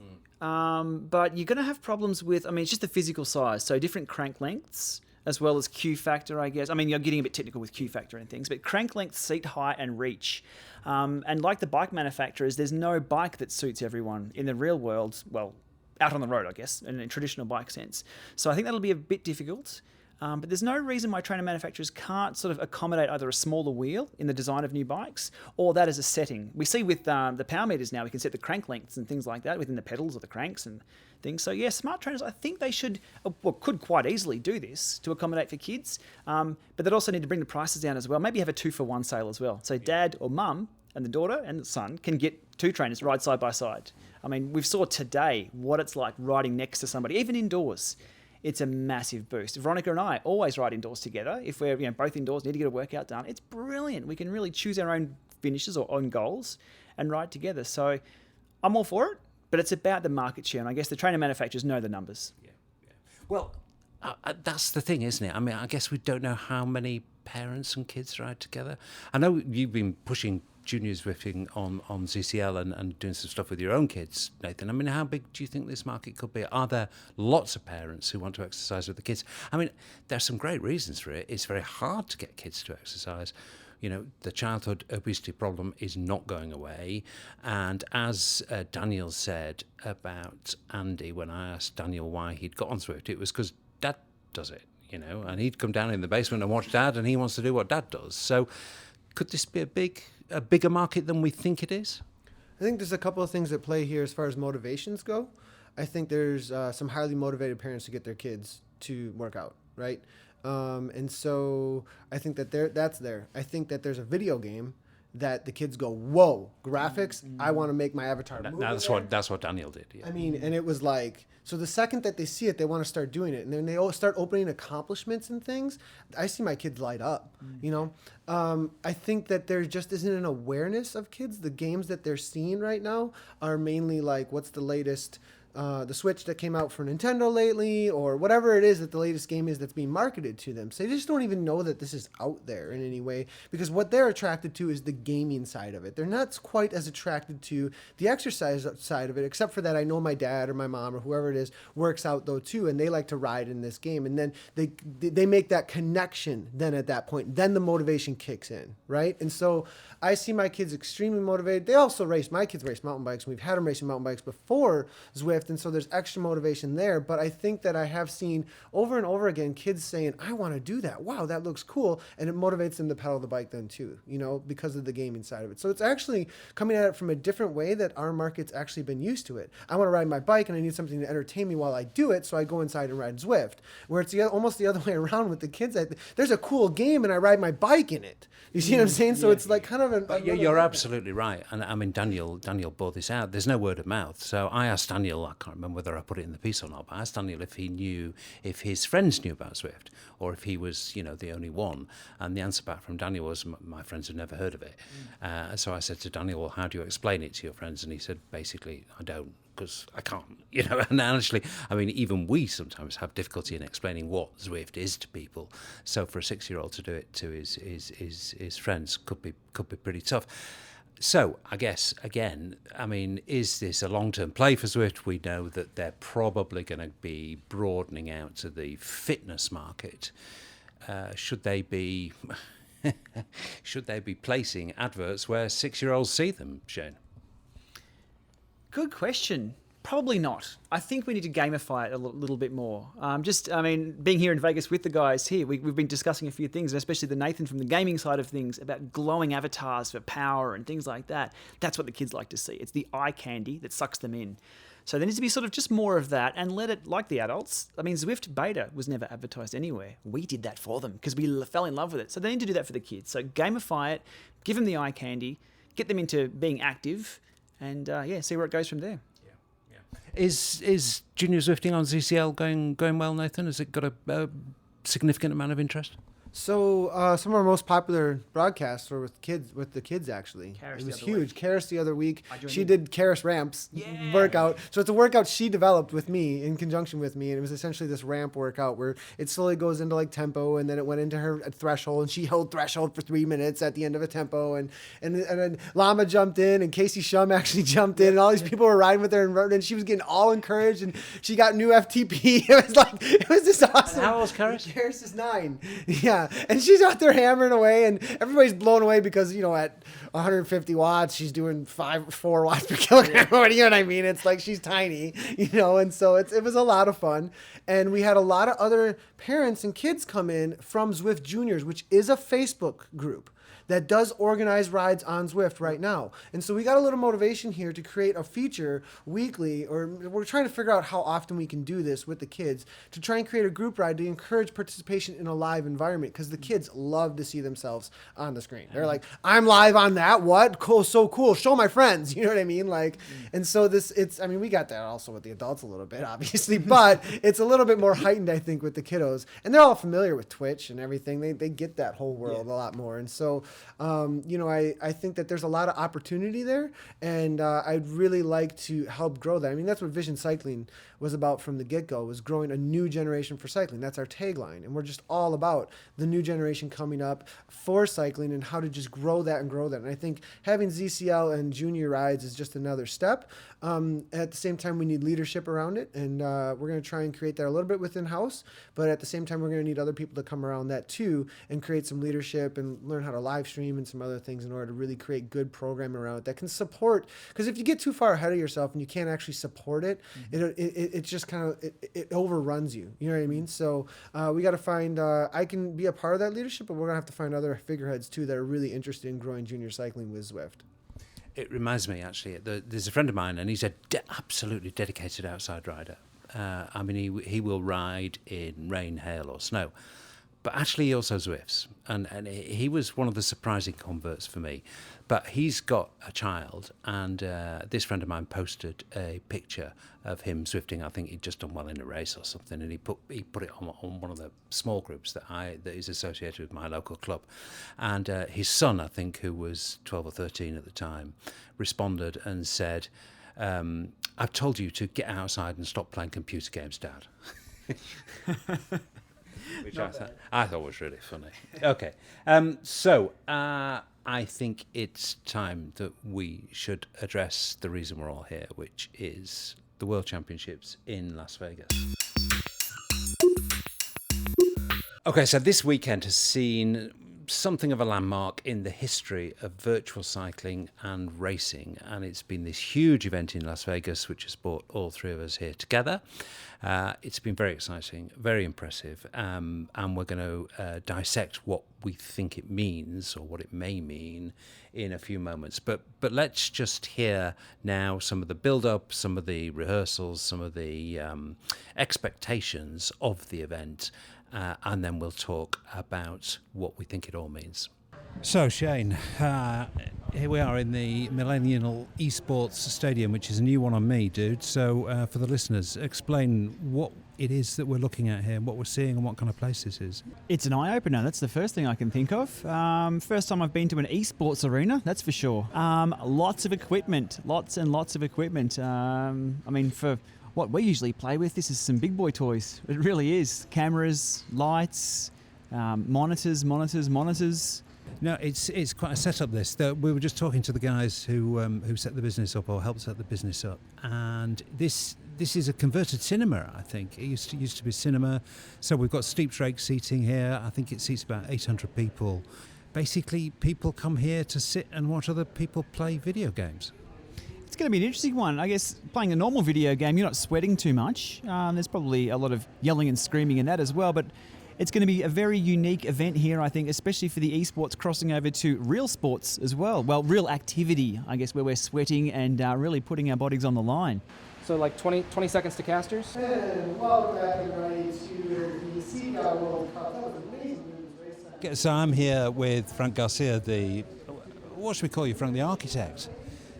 [SPEAKER 4] But you're going to have problems with, it's just the physical size. So different crank lengths, as well as Q factor, I guess. You're getting a bit technical with Q factor and things, but crank length, seat height, and reach. And like the bike manufacturers, there's no bike that suits everyone in the real world, well, out on the road, I guess, in a traditional bike sense. So I think that'll be a bit difficult. But there's no reason why trainer manufacturers can't sort of accommodate either a smaller wheel in the design of new bikes or that as a setting. We see with the power meters now, we can set the crank lengths and things like that within the pedals or the cranks and things. So yeah, smart trainers, I think they should, could quite easily do this to accommodate for kids. But they'd also need to bring the prices down as well. Maybe have a 2-for-1 sale as well. So dad or mum and the daughter and the son can get 2 trainers, ride side by side. We saw today what it's like riding next to somebody, even indoors. It's a massive boost. Veronica and I always ride indoors together. If we're both indoors, need to get a workout done, it's brilliant. We can really choose our own finishes or own goals and ride together. So I'm all for it, but it's about the market share. And I guess the trainer manufacturers know the numbers.
[SPEAKER 1] Yeah. Well, that's the thing, isn't it? I guess we don't know how many parents and kids ride together. I know you've been pushing junior Zwifting on ZCL and doing some stuff with your own kids, Nathan. How big do you think this market could be? Are there lots of parents who want to exercise with the kids? There's some great reasons for it. It's very hard to get kids to exercise. the childhood obesity problem is not going away. And as Daniel said about Andy, when I asked Daniel why he'd got on Zwift, it was because Dad does it, and he'd come down in the basement and watch Dad, and he wants to do what Dad does. So could this be a bigger market than we think it is?
[SPEAKER 2] I think there's a couple of things at play here as far as motivations go. I think there's some highly motivated parents to get their kids to work out, right? And so I think that that's there. I think that there's a video game that the kids go, whoa, graphics, I want to make my avatar move.
[SPEAKER 1] That's what Daniel did. Yeah.
[SPEAKER 2] I mean, and it was like, so the second that they see it, they want to start doing it. And then they all start opening accomplishments and things. I see my kids light up, I think that there just isn't an awareness of kids. The games that they're seeing right now are mainly like, what's the latest the Switch that came out for Nintendo lately, or whatever it is that the latest game is that's being marketed to them. So they just don't even know that this is out there in any way, because what they're attracted to is the gaming side of it. They're not quite as attracted to the exercise side of it, except for that I know my dad or my mom or whoever it is works out though too, and they like to ride in this game. And then they make that connection then at that point. Then the motivation kicks in, right? And so I see my kids extremely motivated. They also my kids race mountain bikes, and we've had them racing mountain bikes before Zwift, and so there's extra motivation there. But I think that I have seen over and over again kids saying, I want to do that. Wow, that looks cool. And it motivates them to pedal the bike then too, because of the gaming side of it. So it's actually coming at it from a different way that our market's actually been used to it. I want to ride my bike and I need something to entertain me while I do it, so I go inside and ride Zwift. Where it's almost the other way around with the kids. There's a cool game and I ride my bike in it. You see what I'm saying? So it's like kind of
[SPEAKER 1] you're absolutely right. And I mean, Daniel brought this out. There's no word of mouth. So I asked Daniel, I can't remember whether I put it in the piece or not, but I asked Daniel if his friends knew about Zwift, or if he was, the only one. And the answer back from Daniel was, my friends had never heard of it. So I said to Daniel, well, how do you explain it to your friends? And he said, basically, I don't, because I can't, and actually, I mean, even we sometimes have difficulty in explaining what Zwift is to people. So for a 6-year-old to do it to his friends could be pretty tough. So I guess, again, I mean, is this a long-term play for Zwift? We know that they're probably going to be broadening out to the fitness market. Should they be placing adverts where 6-year-olds see them, Shane?
[SPEAKER 4] Good question. Probably not. I think we need to gamify it a little bit more. Being here in Vegas with the guys here, we've been discussing a few things, and especially the Nathan from the gaming side of things, about glowing avatars for power and things like that. That's what the kids like to see. It's the eye candy that sucks them in. So there needs to be sort of just more of that, and let it, like the adults. I mean, Zwift Beta was never advertised anywhere. We did that for them because we fell in love with it. So they need to do that for the kids. So gamify it, give them the eye candy, get them into being active, and see where it goes from there.
[SPEAKER 1] Is junior Zwifting on ZCL going well, Nathan? Has it got a significant amount of interest?
[SPEAKER 2] So some of our most popular broadcasts were with the kids actually.
[SPEAKER 4] Karis
[SPEAKER 2] it was
[SPEAKER 4] the other
[SPEAKER 2] huge.
[SPEAKER 4] week.
[SPEAKER 2] Karis the other week, she
[SPEAKER 4] in.
[SPEAKER 2] did Karis ramps workout. So it's a workout she developed with me in conjunction with me, and it was essentially this ramp workout where it slowly goes into like tempo, and then it went into her threshold, and she held threshold for 3 minutes at the end of a tempo, and then Llama jumped in, and Casey Shum actually jumped in, and all these people were riding with her, and she was getting all encouraged, and she got new FTP. It was just awesome.
[SPEAKER 1] And how old was Karis?
[SPEAKER 2] Karis is 9. Yeah. And she's out there hammering away, and everybody's blown away because, at 150 watts, she's doing 4 watts per kilogram. You know what I mean? It's like she's tiny, and so it was a lot of fun. And we had a lot of other parents and kids come in from Zwift Juniors, which is a Facebook group that does organize rides on Zwift right now. And so we got a little motivation here to create a feature weekly, or we're trying to figure out how often we can do this with the kids, to try and create a group ride to encourage participation in a live environment, because the kids love to see themselves on the screen. They're like, I'm live on that, what? Cool, so cool, show my friends, you know what I mean? And so we got that also with the adults a little bit, obviously, but it's a little bit more heightened, I think, with the kiddos. And they're all familiar with Twitch and everything. They get that whole world a lot more. And so, I think that there's a lot of opportunity there, and I'd really like to help grow that. I mean, that's what Vision Cycling was about from the get-go, was growing a new generation for cycling. That's our tagline, and we're just all about the new generation coming up for cycling and how to just grow that and grow that. And I think having ZCL and junior rides is just another step. At the same time, we need leadership around it, and we're going to try and create that a little bit within house, but at the same time, we're going to need other people to come around that too and create some leadership and learn how to live stream and some other things in order to really create good programming around it that can support. Because if you get too far ahead of yourself and you can't actually support it, it just kind of it overruns you. You know what I mean? So we got to find. I can be a part of that leadership, but we're gonna have to find other figureheads too that are really interested in growing junior cycling with Zwift.
[SPEAKER 1] It reminds me, actually, there's a friend of mine, and he's a absolutely dedicated outside rider. I mean, he will ride in rain, hail, or snow. But actually, he also Zwifts. And he was one of the surprising converts for me. But he's got a child, and this friend of mine posted a picture of him Zwifting. I think he'd just done well in a race or something, and he put it on one of the small groups that is associated with my local club. And his son, I think, who was 12 or 13 at the time, responded and said, I've told you to get outside and stop playing computer games, Dad. Which I thought was really funny. Okay, so I think it's time that we should address the reason we're all here, which is the World Championships in Las Vegas. Okay, so this weekend has seen something of a landmark in the history of virtual cycling and racing, and it's been this huge event in Las Vegas which has brought all three of us here together. It's been very exciting, very impressive, and we're going to dissect what we think it means or what it may mean in a few moments. But let's just hear now some of the build-up, some of the rehearsals, some of the expectations of the event, and then we'll talk about what we think it all means. So, Shane, here we are in the Millennial ESports Stadium, which is a new one on me, dude. So, for the listeners, explain what it is that we're looking at here, what we're seeing, and what kind of place this is.
[SPEAKER 4] It's an eye-opener. That's the first thing I can think of. First time I've been to an esports arena, that's for sure. Lots of equipment, lots and lots of equipment. I mean, for what we usually play with, this is some big boy toys. It really is. Cameras, lights, monitors.
[SPEAKER 1] No, it's quite a setup. This we were just talking to the guys who set the business up or helped set the business up, and this is a converted cinema. I think it used to be cinema. So we've got steep rake seating here. I think it seats about 800 people. Basically, people come here to sit and watch other people play video games.
[SPEAKER 4] It's going to be an interesting one. I guess playing a normal video game, you're not sweating too much. There's probably a lot of yelling and screaming in that as well, but it's going to be a very unique event here, I think, especially for the esports crossing over to real sports as well. Well, real activity, I guess, where we're sweating and really putting our bodies on the line.
[SPEAKER 9] So like 20 seconds to casters?
[SPEAKER 2] And welcome back everybody to the CVR World Cup. That was an amazing race.
[SPEAKER 1] So I'm here with Frank Garcia, what should we call you, Frank?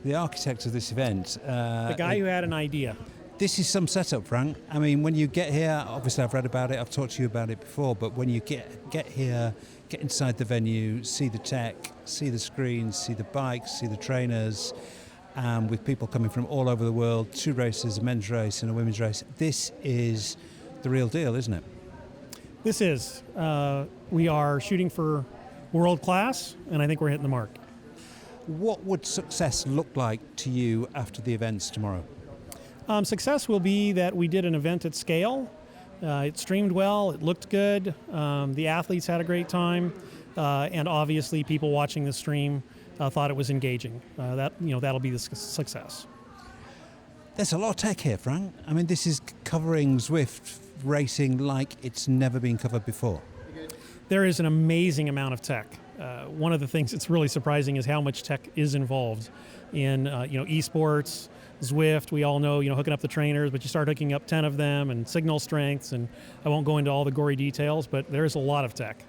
[SPEAKER 1] The architect of this event.
[SPEAKER 10] The guy who had an idea.
[SPEAKER 1] This is some setup, Frank. I mean, when you get here, obviously I've read about it, I've talked to you about it before, but when you get here, get inside the venue, see the tech, see the screens, see the bikes, see the trainers, with people coming from all over the world, 2 races, a men's race and a women's race. This is the real deal, isn't it?
[SPEAKER 10] This is. We are shooting for world class, and I think we're hitting the mark.
[SPEAKER 1] What would success look like to you after the events tomorrow?
[SPEAKER 10] Success will be that we did an event at scale. It streamed well, it looked good, the athletes had a great time, and obviously people watching the stream thought it was engaging. That'll be the success.
[SPEAKER 1] There's a lot of tech here, Frank. I mean, this is covering Zwift racing like it's never been covered before.
[SPEAKER 10] There is an amazing amount of tech. One of the things that's really surprising is how much tech is involved in esports, Zwift. We all know, hooking up the trainers, but you start hooking up 10 of them and signal strengths, and I won't go into all the gory details, but there is a lot of tech.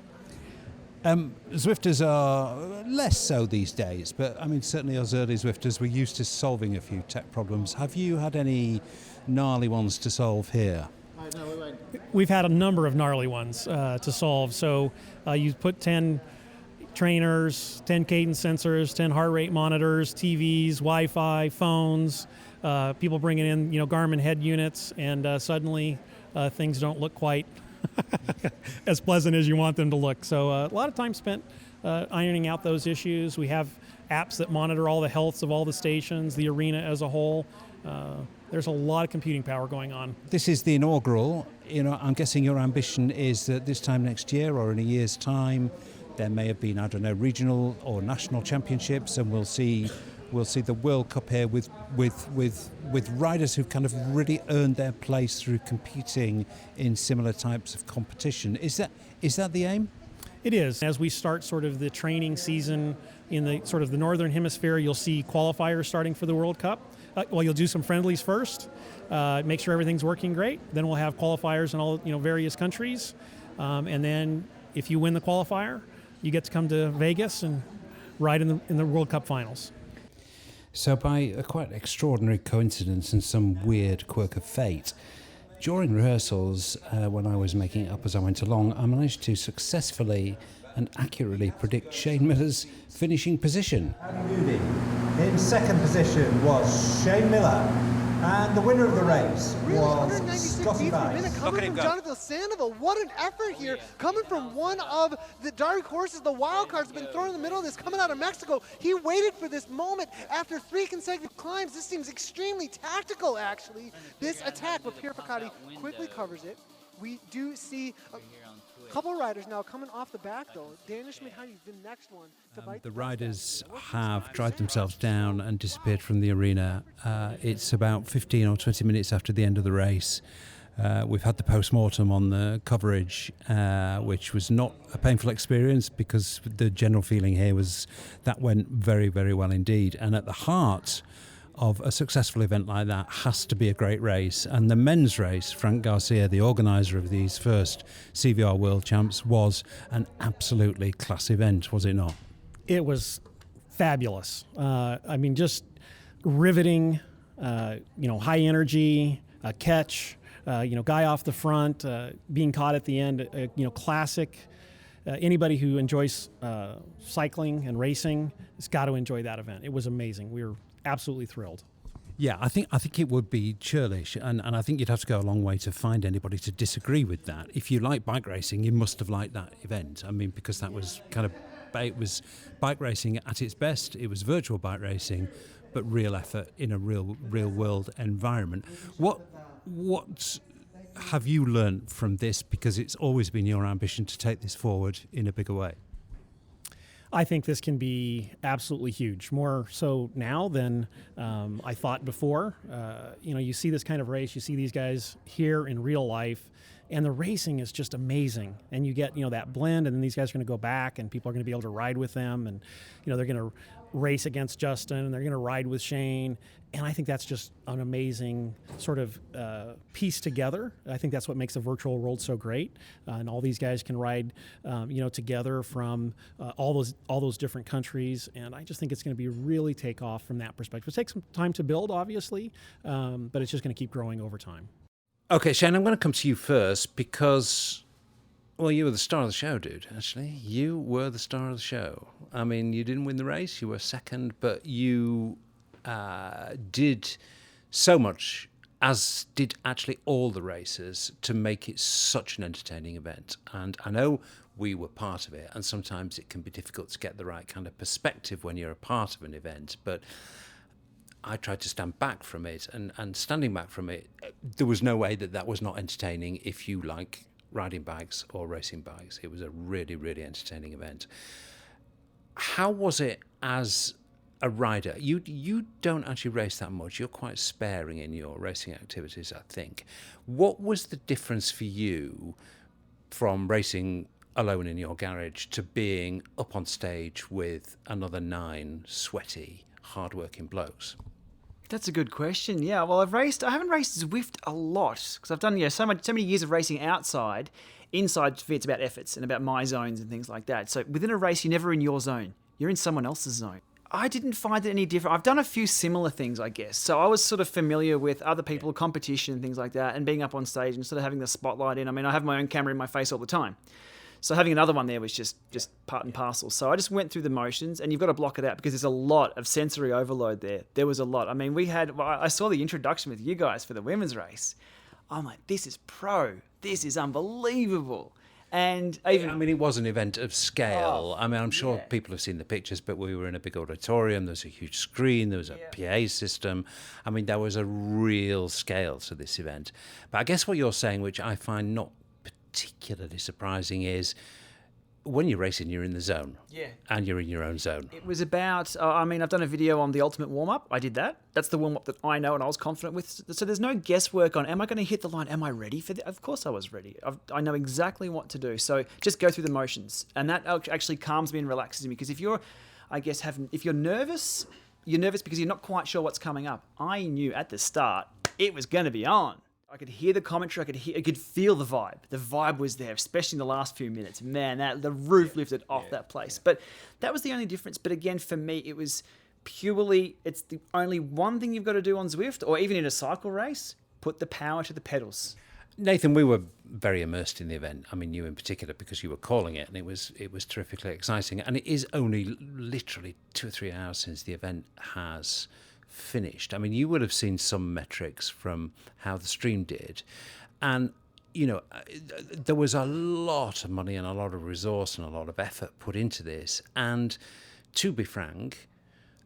[SPEAKER 1] Zwifters are less so these days, but I mean, certainly us early Zwifters were used to solving a few tech problems. Have you had any gnarly ones to solve here?
[SPEAKER 10] We've had a number of gnarly ones to solve. So you put 10 trainers, 10 cadence sensors, 10 heart rate monitors, TVs, Wi-Fi, phones, people bringing in, Garmin head units, and suddenly things don't look quite as pleasant as you want them to look. So a lot of time spent ironing out those issues. We have apps that monitor all the healths of all the stations, the arena as a whole. There's a lot of computing power going on.
[SPEAKER 1] This is the inaugural. I'm guessing your ambition is that this time next year or in a year's time, there may have been, I don't know, regional or national championships, and we'll see the World Cup here with riders who've kind of really earned their place through competing in similar types of competition. Is that the aim?
[SPEAKER 10] It is. As we start sort of the training season in the sort of the Northern Hemisphere, you'll see qualifiers starting for the World Cup. You'll do some friendlies first, make sure everything's working great. Then we'll have qualifiers in all various countries, and then if you win the qualifier, you get to come to Vegas and ride in the World Cup finals.
[SPEAKER 1] So by a quite extraordinary coincidence and some weird quirk of fate, during rehearsals, when I was making it up as I went along, I managed to successfully and accurately predict Shane Miller's finishing position.
[SPEAKER 11] In second position was Shane Miller, and the winner of the race was Scotty Weiss.
[SPEAKER 5] Coming from Jonathan Sandoval, what an effort here, coming from one of the dark horses, the wild cards have been thrown in the middle of this, coming out of Mexico. He waited for this moment after 3 consecutive climbs. This seems extremely tactical, actually, this attack, but Pierre Ficati quickly covers it. We do see a couple of riders now coming off the back, though. Danish Mihai, the next one.
[SPEAKER 1] The riders have dried themselves down and disappeared from the arena. It's about 15 or 20 minutes after the end of the race. We've had the post-mortem on the coverage, which was not a painful experience because the general feeling here was that went very, very well indeed. And at the heart of a successful event like that has to be a great race. And the men's race, Frank Garcia, the organiser of these first CVR World Champs, was an absolutely class event, was it not?
[SPEAKER 10] It was fabulous. I mean, just riveting, high energy, catch, guy off the front, being caught at the end, classic. Anybody who enjoys cycling and racing has got to enjoy that event. It was amazing. We were absolutely thrilled.
[SPEAKER 1] Yeah, I think it would be churlish, and I think you'd have to go a long way to find anybody to disagree with that. If you like bike racing, you must have liked that event. I mean, because that was it was bike racing at its best. It was virtual bike racing, but real effort in a real world environment. What have you learned from this? Because it's always been your ambition to take this forward in a bigger way.
[SPEAKER 10] I think this can be absolutely huge, more so now than I thought before. You see this kind of race, you see these guys here in real life, and the racing is just amazing. And you get, that blend, and then these guys are going to go back, and people are going to be able to ride with them, and, they're going to race against Justin, and they're going to ride with Shane. And I think that's just an amazing sort of piece together. I think that's what makes the virtual world so great. And all these guys can ride, together from all those different countries. And I just think it's going to be really take off from that perspective. It takes some time to build, obviously, but it's just going to keep growing over time.
[SPEAKER 1] Okay, Shane, I'm going to come to you first because, well, you were the star of the show, dude, actually. You were the star of the show. I mean, you didn't win the race, you were second, but you did so much, as did actually all the racers, to make it such an entertaining event. And I know we were part of it, and sometimes it can be difficult to get the right kind of perspective when you're a part of an event, but I tried to stand back from it, and standing back from it, there was no way that was not entertaining if you like riding bikes or racing bikes. It was a really, really entertaining event. How was it as a rider? You don't actually race that much. You're quite sparing in your racing activities, I think. What was the difference for you from racing alone in your garage to being up on stage with another 9 sweaty, hard-working blokes?
[SPEAKER 4] That's a good question. Yeah, well, I haven't raced Zwift a lot because I've done so many years of racing outside. Inside, it's about efforts and about my zones and things like that. So within a race, you're never in your zone. You're in someone else's zone. I didn't find it any different. I've done a few similar things, I guess. So I was sort of familiar with other people, competition, things like that, and being up on stage and sort of having the spotlight in. I mean, I have my own camera in my face all the time. So having another one there was just part and parcel. So I just went through the motions, and you've got to block it out because there's a lot of sensory overload there. There was a lot. I mean, I saw the introduction with you guys for the women's race. I'm like, this is pro. This is unbelievable. And even,
[SPEAKER 1] it was an event of scale. I'm sure people have seen the pictures, but we were in a big auditorium. There was a huge screen. There was a PA system. There was a real scale to this event. But I guess what you're saying, which I find not particularly surprising, is when you're racing, you're in the zone.
[SPEAKER 4] Yeah.
[SPEAKER 1] And you're in your own zone.
[SPEAKER 4] It was about, I've done a video on the ultimate warm-up. I did that. That's the warm-up that I know and I was confident with. So there's no guesswork on, am I going to hit the line? Am I ready for it? Of course I was ready. I know exactly what to do. So just go through the motions. And that actually calms me and relaxes me. Because if you're nervous, you're nervous because you're not quite sure what's coming up. I knew at the start it was going to be on. I could hear the commentary. I could feel the vibe. The vibe was there, especially in the last few minutes. Man, the roof lifted off that place. But that was the only difference. But again, for me, it was purely, it's the only one thing you've got to do on Zwift, or even in a cycle race, put the power to the pedals.
[SPEAKER 1] Nathan, we were very immersed in the event. I mean, you in particular, because you were calling it, and it was terrifically exciting. And it is only literally 2 or 3 hours since the event has finished. I mean, you would have seen some metrics from how the stream did, and there was a lot of money and a lot of resource and a lot of effort put into this. And to be frank,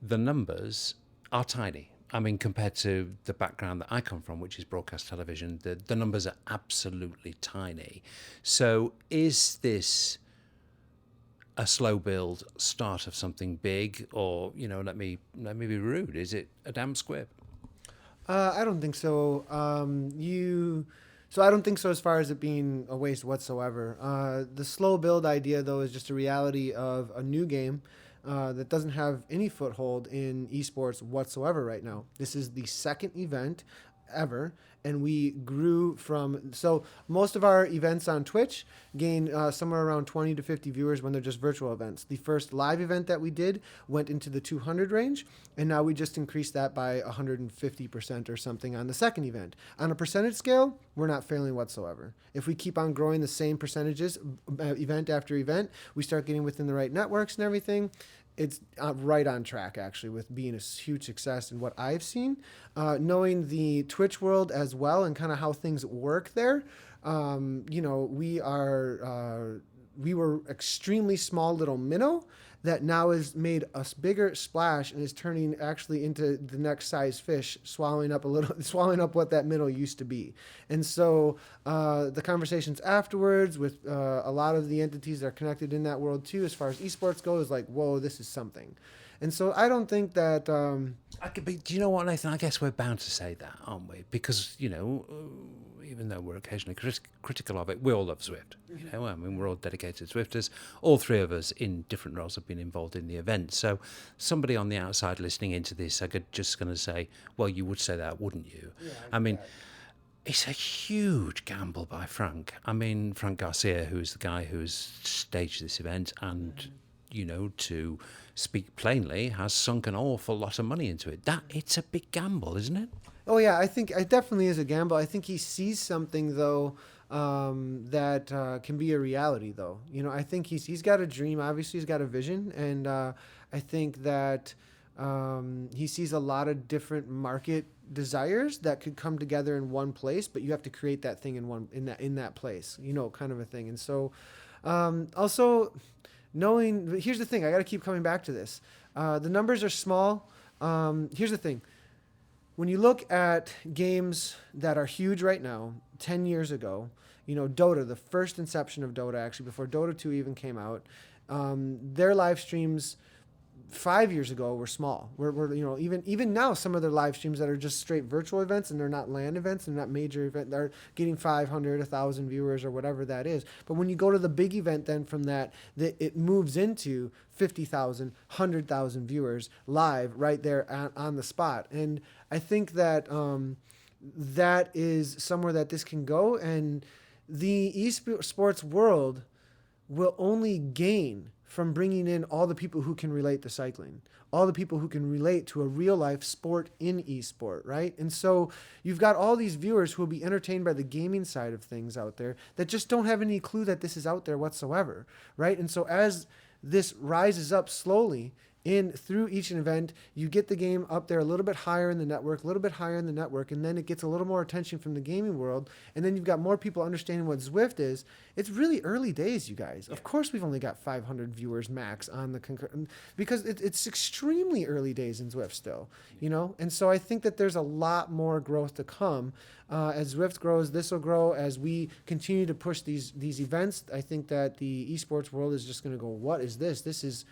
[SPEAKER 1] the numbers are tiny. I mean, compared to the background that I come from, which is broadcast television, the numbers are absolutely tiny. So is this a slow build start of something big, or let me be rude, is it a damn squib?
[SPEAKER 2] I don't think so. So I don't think so as far as it being a waste whatsoever. The slow build idea, though, is just a reality of a new game that doesn't have any foothold in esports whatsoever right now. This is the second event ever, and we grew from, so most of our events on Twitch gain somewhere around 20 to 50 viewers when they're just virtual events. The first live event that we did went into the 200 range, and now we just increased that by 150% or something on the second event. On a percentage scale, we're not failing whatsoever. If we keep on growing the same percentages event after event, we start getting within the right networks and everything, it's right on track, actually, with being a huge success in what I've seen. Knowing the Twitch world as well and kind of how things work there, we were extremely small little minnow that now has made a bigger splash and is turning actually into the next size fish, swallowing up what that minnow used to be. And so the conversations afterwards with a lot of the entities that are connected in that world too, as far as esports go, is like, whoa, this is something. And so I don't think that...
[SPEAKER 1] do you know what, Nathan? I guess we're bound to say that, aren't we? Because, even though we're occasionally critical of it, we all love Zwift. I mean, we're all dedicated Zwifters. All three of us in different roles have been involved in the event. So somebody on the outside listening into this, I'm just going to say, well, you would say that, wouldn't you? Yeah, I mean, it's a huge gamble by Frank. I mean, Frank Garcia, who's the guy who's staged this event and, to speak plainly, has sunk an awful lot of money into it. It's a big gamble, isn't it?
[SPEAKER 2] Oh, yeah, I think it definitely is a gamble. I think he sees something, though, that can be a reality, though. I think he's got a dream. Obviously, he's got a vision. And I think that he sees a lot of different market desires that could come together in one place, but you have to create that thing in that place, kind of a thing. And so also knowing, here's the thing, I got to keep coming back to this. The numbers are small. Here's the thing. When you look at games that are huge right now, 10 years ago, Dota, the first inception of Dota, actually, before Dota 2 even came out, their live streams 5 years ago were small. Even now, some of their live streams that are just straight virtual events and they're not LAN events and not major event, they're getting 500, 1,000 viewers or whatever that is. But when you go to the big event, then from that it moves into 50,000, 100,000 viewers live right there on the spot. And I think that that is somewhere that this can go, and the esports world will only gain from bringing in all the people who can relate to cycling, all the people who can relate to a real life sport in esport, right? And so you've got all these viewers who will be entertained by the gaming side of things out there that just don't have any clue that this is out there whatsoever, right? And so as this rises up slowly through each event, you get the game up there a little bit higher in the network, and then it gets a little more attention from the gaming world, and then you've got more people understanding what Zwift is. It's really early days, you guys. Of course, we've only got 500 viewers max on the because it's extremely early days in Zwift still, and so I think that there's a lot more growth to come. As Zwift grows, this will grow. As we continue to push these events, I think that the esports world is just going to go, what is this? This is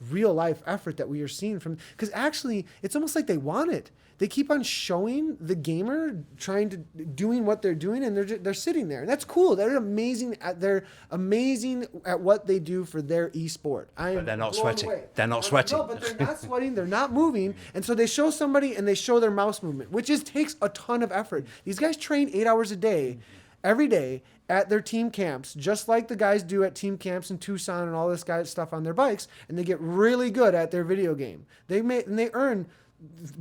[SPEAKER 2] real life effort that we are seeing from, because actually it's almost like they want it. They keep on showing the gamer doing what they're doing, and they're sitting there, and that's cool. They're amazing at what they do for their esport.
[SPEAKER 1] But they're not sweating. They're not sweating.
[SPEAKER 2] No, but they're not sweating. They're not moving, and so they show somebody and they show their mouse movement, which takes a ton of effort. These guys train 8 hours a day, every day, at their team camps, just like the guys do at team camps in Tucson and all this guys stuff on their bikes, and they get really good at their video game. They earn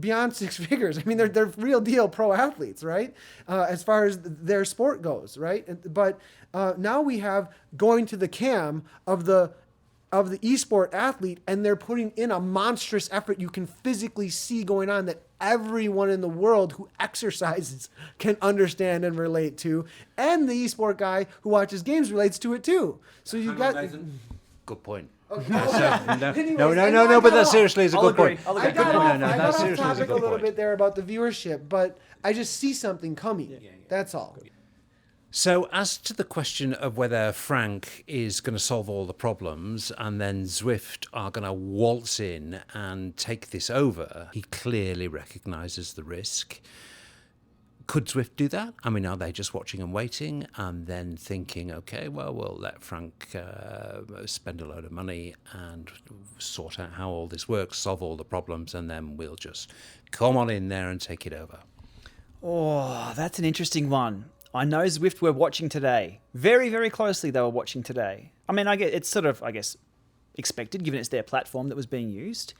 [SPEAKER 2] beyond 6 figures. I mean, they're real deal pro athletes, right? As far as their sport goes, right? But now we have going to the cam of the esport athlete, and they're putting in a monstrous effort you can physically see going on that everyone in the world who exercises can understand and relate to, and the esport guy who watches games relates to it too. So you've got...
[SPEAKER 1] Good point.
[SPEAKER 2] Okay.
[SPEAKER 1] No, but that seriously is a good point.
[SPEAKER 2] I got off topic a little bit there about the viewership, but I just see something coming. That's all.
[SPEAKER 1] So as to the question of whether Frank is going to solve all the problems and then Zwift are going to waltz in and take this over, he clearly recognises the risk. Could Zwift do that? I mean, are they just watching and waiting and then thinking, okay, well, we'll let Frank spend a load of money and sort out how all this works, solve all the problems, and then we'll just come on in there and take it over?
[SPEAKER 4] Oh, that's an interesting one. I know Zwift were watching today. Very, very closely they were watching today. I mean, it's sort of, I guess, expected, given it's their platform that was being used.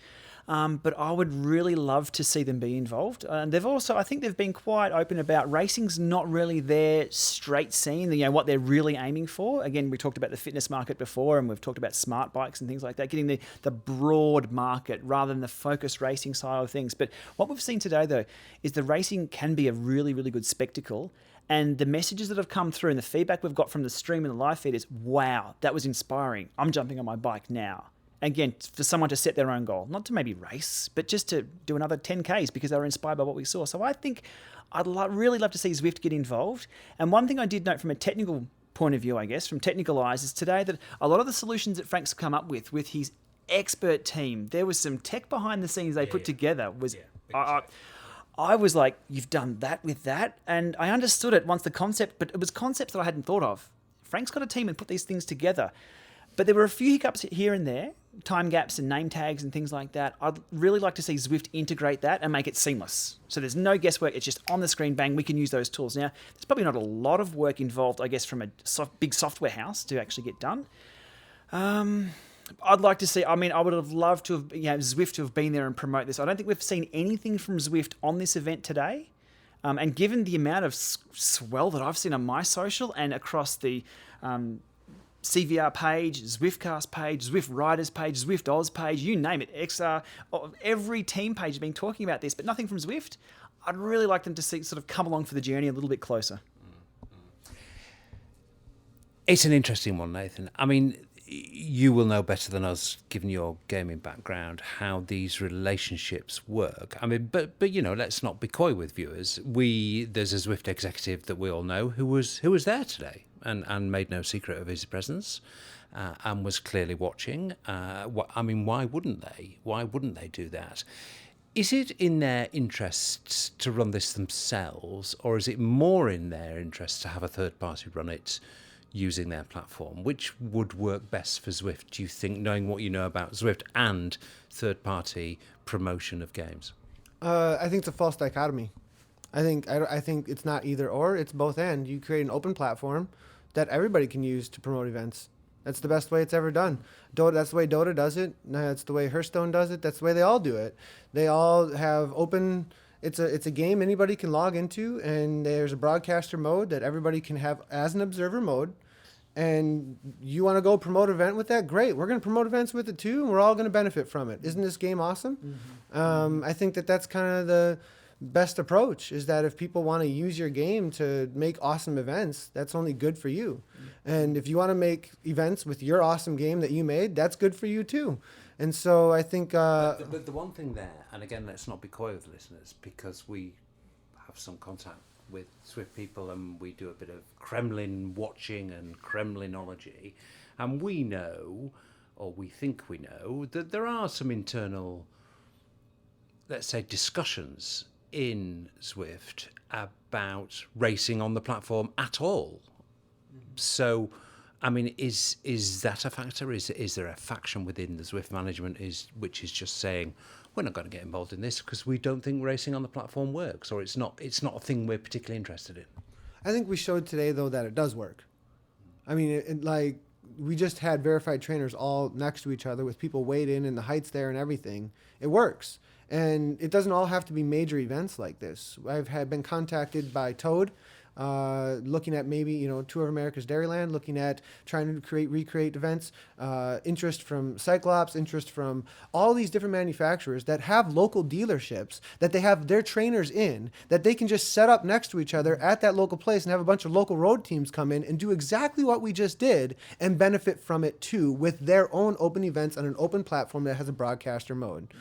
[SPEAKER 4] But I would really love to see them be involved. And they've also, I think they've been quite open about racing's not really their straight scene, what they're really aiming for. Again, we talked about the fitness market before, and we've talked about smart bikes and things like that, getting the broad market rather than the focused racing side of things. But what we've seen today, though, is the racing can be a really, really good spectacle. And the messages that have come through and the feedback we've got from the stream and the live feed is, wow, that was inspiring. I'm jumping on my bike now. Again, for someone to set their own goal, not to maybe race, but just to do another 10Ks because they were inspired by what we saw. So I think I'd really love to see Zwift get involved. And one thing I did note from a technical point of view, I guess, from technical eyes, is today that a lot of the solutions that Frank's come up with his expert team, there was some tech behind the scenes they put together. I was like, you've done that with that? And I understood it once the concept, but it was concepts that I hadn't thought of. Frank's got a team and put these things together. But there were a few hiccups here and there, time gaps and name tags and things like that. I'd really like to see Zwift integrate that and make it seamless. So there's no guesswork. It's just on the screen, bang, we can use those tools. Now, there's probably not a lot of work involved, I guess, from a big software house to actually get done. I'd like to see, I would have loved to have, Zwift to have been there and promote this. I don't think we've seen anything from Zwift on this event today. And given the amount of swell that I've seen on my social and across the CVR page, Zwiftcast page, Zwift Riders page, Zwift Oz page, you name it, XR, every team page has been talking about this, but nothing from Zwift. I'd really like them to sort of come along for the journey a little bit closer.
[SPEAKER 1] It's an interesting one, Nathan. I mean, you will know better than us, given your gaming background, how these relationships work. I mean, but let's not be coy with viewers. There's a Zwift executive that we all know who was there today and made no secret of his presence and was clearly watching. Why wouldn't they? Why wouldn't they do that? Is it in their interests to run this themselves, or is it more in their interest to have a third party run it using their platform? Which would work best for Zwift, do you think, knowing what you know about Zwift and third-party promotion of games?
[SPEAKER 2] I think it's a false dichotomy. I think it's not either or, it's both and. You create an open platform that everybody can use to promote events. That's the best way it's ever done. That's the way Dota does it. That's the way Hearthstone does it. That's the way they all do it. They all have open... It's a game anybody can log into, and there's a broadcaster mode that everybody can have as an observer mode. and you want to go promote an event with that, great. We're going to promote events with it too, and we're all going to benefit from it. Isn't this game awesome? I think that's kind of the best approach, is that if people want to use your game to make awesome events, that's only good for you. And if you want to make events with your awesome game that you made, that's good for you too. And so I think...
[SPEAKER 1] But the one thing there, and again, let's not be coy with listeners, because we have some contact with Zwift people and we do a bit of Kremlin watching and Kremlinology, and we know, or we think we know, that there are some internal, let's say, discussions in Zwift about racing on the platform at all. So, I mean, is that a factor? Is there a faction within the Zwift management which is just saying, we're not going to get involved in this because we don't think racing on the platform works, or it's not a thing we're particularly interested in?
[SPEAKER 2] I think we showed today, though, that it does work. I mean, like, we just had verified trainers all next to each other with people weighed in and the heights there and everything. It works. And it doesn't all have to be major events like this. I've been contacted by Toad, looking at maybe, Tour of America's Dairyland, looking at trying to recreate events, interest from Cyclops, interest from all these different manufacturers that have local dealerships that they have their trainers in, that they can just set up next to each other at that local place and have a bunch of local road teams come in and do exactly what we just did and benefit from it too, with their own open events on an open platform that has a broadcaster mode.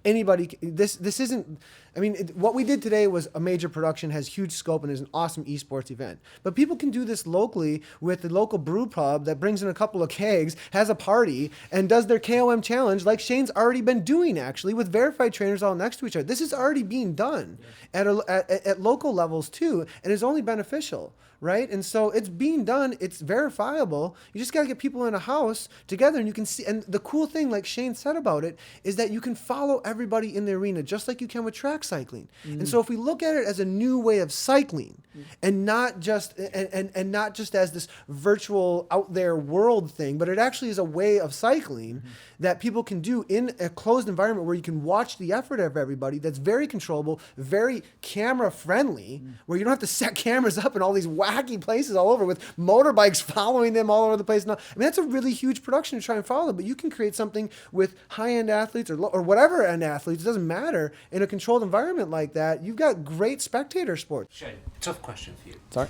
[SPEAKER 2] Anybody, this isn't, I mean, what we did today was a major production, has huge scope, and is an awesome esports event. But people can do this locally with the local brew pub that brings in a couple of kegs, has a party, and does their KOM challenge like Shane's already been doing, actually, with verified trainers all next to each other. This is already being done at local levels too, and is only beneficial. Right? And so it's being done. It's verifiable. You just got to get people in a house together, and you can see. And the cool thing, like Shane said about it, is that you can follow everybody in the arena just like you can with track cycling. And so if we look at it as a new way of cycling, and not just and not just as this virtual out there world thing, but it actually is a way of cycling that people can do in a closed environment where you can watch the effort of everybody. That's very controllable, very camera friendly, where you don't have to set cameras up in all these wacky places all over with motorbikes following them all over the place. Now, I mean, that's a really huge production to try and follow, but you can create something with high-end athletes or whatever end athletes. It doesn't matter. In a controlled environment like that, you've got great spectator sport.
[SPEAKER 1] Shane, tough question for you.
[SPEAKER 2] Sorry?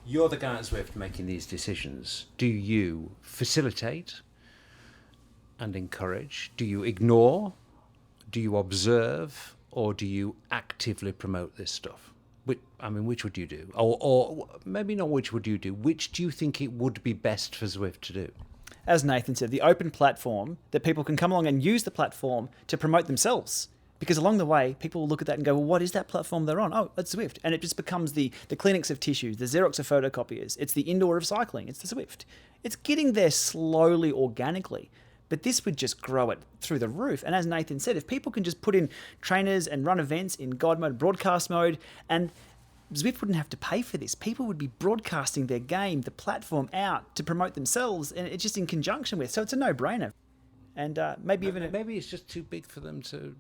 [SPEAKER 1] You're the guy at Zwift making these decisions. Do you facilitate and encourage? Do you ignore? Do you observe? Or do you actively promote this stuff? Which would you do? Or maybe not which would you do. Which do you think it would be best for Zwift to do?
[SPEAKER 4] As Nathan said, the open platform, that people can come along and use the platform to promote themselves. Because along the way, people will look at that and go, well, what is that platform they're on? Oh, it's Zwift. And it just becomes the clinics of tissues, the Xerox of photocopiers. It's the indoor of cycling. It's the Zwift. It's getting there slowly, organically. But this would just grow it through the roof. And as Nathan said, if people can just put in trainers and run events in God mode, broadcast mode, and Zwift wouldn't have to pay for this. People would be broadcasting their game, the platform, out to promote themselves, and it's just in conjunction with. So it's a no-brainer. And maybe
[SPEAKER 1] it's just too big for them to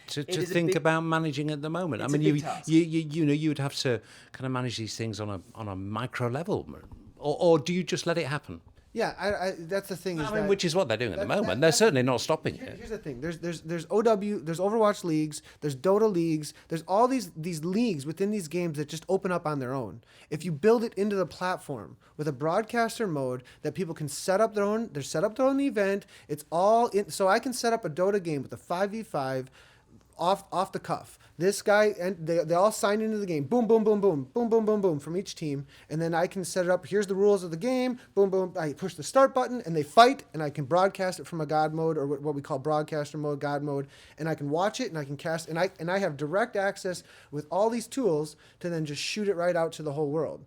[SPEAKER 1] think about managing at the moment. I mean, you would have to kind of manage these things on a micro level, or do you just let it happen?
[SPEAKER 2] Yeah, that's the thing.
[SPEAKER 1] Which is what they're doing at the moment. They're certainly not stopping it.
[SPEAKER 2] Here's the thing. There's OW, there's Overwatch leagues, there's Dota leagues, there's all these leagues within these games that just open up on their own. If you build it into the platform with a broadcaster mode that people can set up their own event, it's all in. So I can set up a Dota game with a 5v5 off the cuff. This guy, and they all sign into the game. Boom, boom, boom, boom, boom, boom, boom, boom from each team. And then I can set it up. Here's the rules of the game. Boom, boom. I push the start button and they fight, and I can broadcast it from a God mode, or what we call broadcaster mode, God mode. And I can watch it and I can cast, and I have direct access with all these tools to then just shoot it right out to the whole world.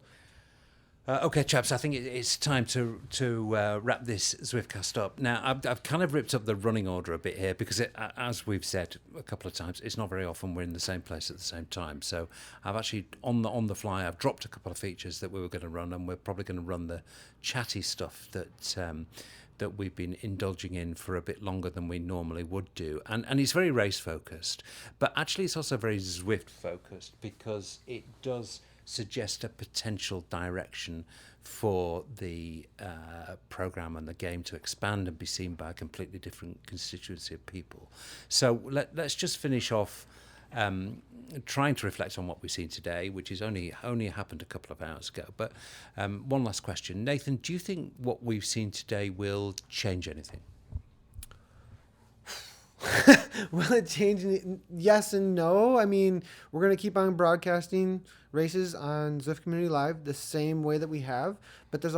[SPEAKER 1] Okay, chaps, I think it's time to wrap this Zwiftcast up. Now, I've kind of ripped up the running order a bit here because, as we've said a couple of times, it's not very often we're in the same place at the same time. So I've actually, on the fly, I've dropped a couple of features that we were going to run, and we're probably going to run the chatty stuff that we've been indulging in for a bit longer than we normally would do. And it's very race-focused, but actually it's also very Zwift-focused because it does suggest a potential direction for the program and the game to expand and be seen by a completely different constituency of people. So let's just finish off trying to reflect on what we've seen today, which is only happened a couple of hours ago. But one last question. Nathan, do you think what we've seen today will change anything?
[SPEAKER 2] Will it change? Yes and no. I mean, we're going to keep on broadcasting races on Zwift Community Live the same way that we have. But there's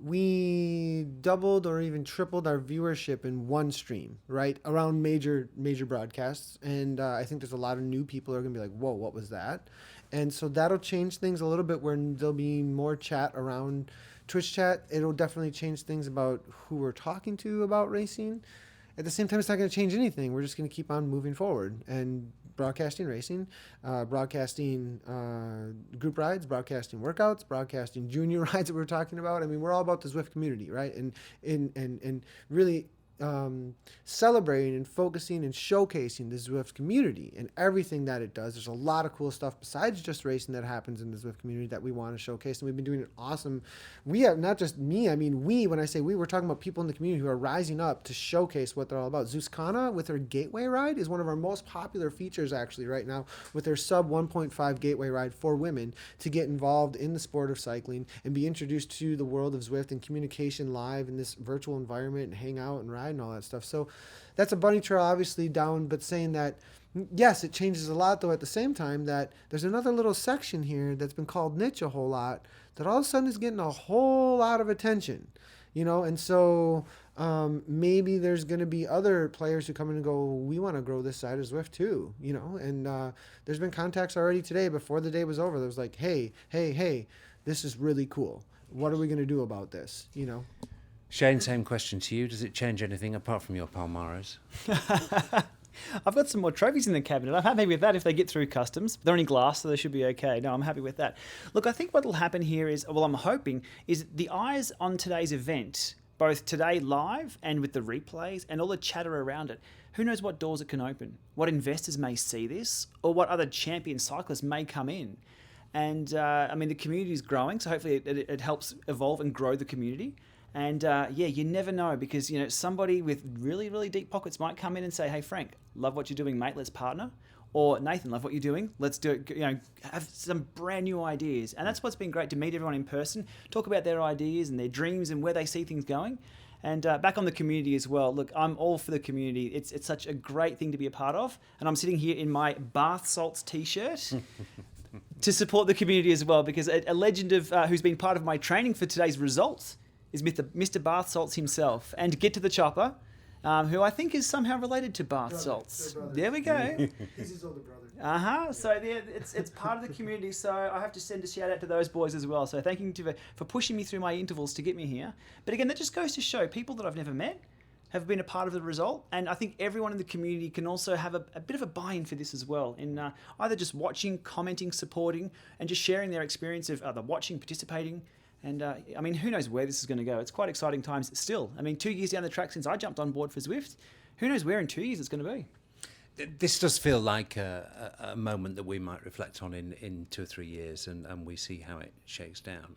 [SPEAKER 2] we doubled or even tripled our viewership in one stream, right, around major broadcasts. And I think there's a lot of new people who are going to be like, whoa, what was that? And so that'll change things a little bit where there'll be more chat around Twitch chat. It'll definitely change things about who we're talking to about racing. At the same time, it's not going to change anything. We're just going to keep on moving forward and broadcasting racing, broadcasting group rides, broadcasting workouts, broadcasting junior rides that we're talking about. I mean, we're all about the Zwift community, right? And really celebrating and focusing and showcasing the Zwift community and everything that it does. There's a lot of cool stuff besides just racing that happens in the Zwift community that we want to showcase, and we've been doing an awesome. We have not just me. I mean, when I say we're talking about people in the community who are rising up to showcase what they're all about. Zuskana with her Gateway ride is one of our most popular features actually right now, with their sub 1.5 Gateway ride for women to get involved in the sport of cycling and be introduced to the world of Zwift and communication live in this virtual environment and hang out and ride and all that stuff. So that's a bunny trail obviously down, but saying that, yes, it changes a lot, though at the same time that there's another little section here that's been called niche a whole lot that all of a sudden is getting a whole lot of attention, and so maybe there's going to be other players who come in and go, we want to grow this side of Zwift too, and there's been contacts already today before the day was over. There was like, hey, this is really cool. What are we going to do about this,
[SPEAKER 1] Shane, same question to you. Does it change anything apart from your Palmares?
[SPEAKER 4] I've got some more trophies in the cabinet. I'm happy with that if they get through customs. They're only glass, so they should be okay. No, I'm happy with that. Look, I think what will happen here is, I'm hoping, is the eyes on today's event, both today live and with the replays and all the chatter around it. Who knows what doors it can open? What investors may see this, or what other champion cyclists may come in. And, the community is growing, so hopefully it helps evolve and grow the community. And you never know, because somebody with really, really deep pockets might come in and say, "Hey Frank, love what you're doing, mate. Let's partner." Or Nathan, love what you're doing. Let's do it. Have some brand new ideas, and that's what's been great to meet everyone in person, talk about their ideas and their dreams and where they see things going. And back on the community as well. Look, I'm all for the community. It's such a great thing to be a part of, and I'm sitting here in my bath salts t-shirt. To support the community as well, because a legend of who's been part of my training for today's results is Mr. Bath Salts himself, and Get to the Chopper, who I think is somehow related to Bath Salts. There we go.
[SPEAKER 2] He's his older brother.
[SPEAKER 4] So it's part of the community. So I have to send a shout out to those boys as well. So thank you for pushing me through my intervals to get me here. But again, that just goes to show people that I've never met have been a part of the result, and I think everyone in the community can also have a bit of a buy-in for this as well, in either just watching, commenting, supporting, and just sharing their experience of either watching, participating. And who knows where this is going to go? It's quite exciting times still. 2 years down the track since I jumped on board for Zwift, who knows where in 2 years it's going to be?
[SPEAKER 1] This does feel like a moment that we might reflect on in 2 or 3 years, and we see how it shakes down.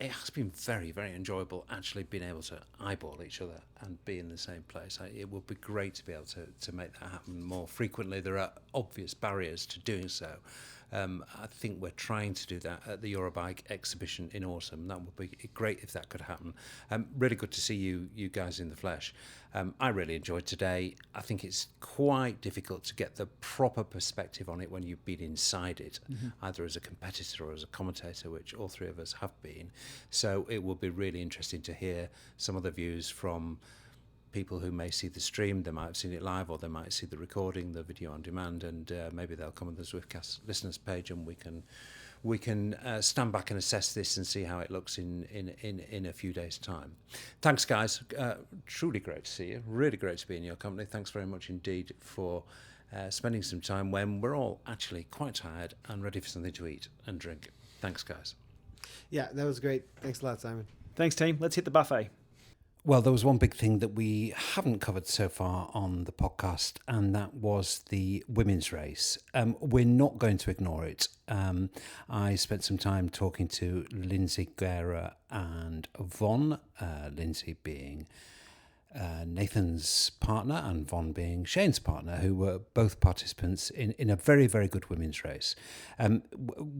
[SPEAKER 1] It has been very, very enjoyable actually being able to eyeball each other and be in the same place. It would be great to be able to make that happen more frequently. There are obvious barriers to doing so. I think we're trying to do that at the Eurobike exhibition in autumn. That would be great if that could happen. Really good to see you guys in the flesh. I really enjoyed today. I think it's quite difficult to get the proper perspective on it when you've been inside it, either as a competitor or as a commentator, which all three of us have been. So it will be really interesting to hear some of the views from people who may see the stream. They might have seen it live, or they might see the recording, the video on demand, and maybe they'll come on the Zwiftcast listeners page, and we can stand back and assess this and see how it looks in a few days' time. Thanks, guys. Truly great to see you. Really great to be in your company. Thanks very much indeed for spending some time when we're all actually quite tired and ready for something to eat and drink. Thanks, guys.
[SPEAKER 2] Yeah, that was great. Thanks a lot, Simon.
[SPEAKER 4] Thanks, team. Let's hit the buffet.
[SPEAKER 1] Well, there was one big thing that we haven't covered so far on the podcast, and that was the women's race. We're not going to ignore it. I spent some time talking to Lindsay Guerra and Von, Lindsay being Nathan's partner and Von being Shane's partner, who were both participants in a very, very good women's race.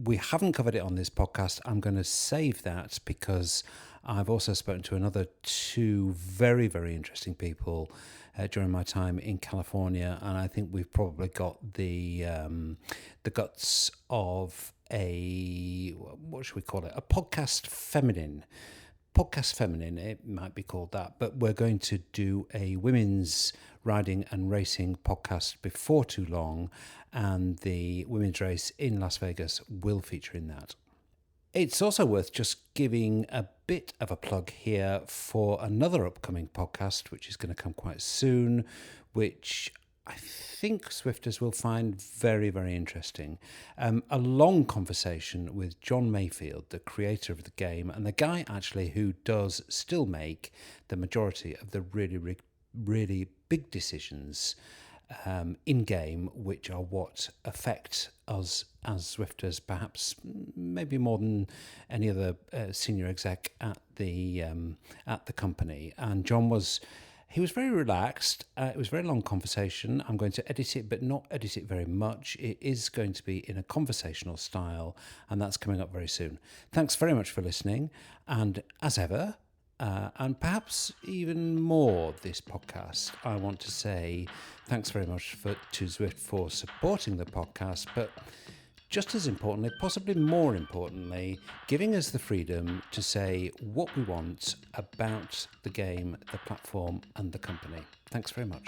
[SPEAKER 1] We haven't covered it on this podcast. I'm going to save that because I've also spoken to another two very, very interesting people during my time in California, and I think we've probably got the guts of what should we call it? A podcast feminine. Podcast Feminine, it might be called that, but we're going to do a women's riding and racing podcast before too long, and the women's race in Las Vegas will feature in that. It's also worth just giving a bit of a plug here for another upcoming podcast, which is going to come quite soon, which I think Zwifters will find very, very interesting. A long conversation with John Mayfield, the creator of the game, and the guy actually who does still make the majority of the really, really big decisions in-game, which are what affect us as Zwifters, perhaps maybe more than any other senior exec at the company. And John was very relaxed. It was a very long conversation. I'm going to edit it, but not edit it very much. It is going to be in a conversational style, and that's coming up very soon. Thanks very much for listening, and as ever, and perhaps even more this podcast, I want to say thanks very much to Zwift for supporting the podcast, but just as importantly, possibly more importantly, giving us the freedom to say what we want about the game, the platform, and the company. Thanks very much.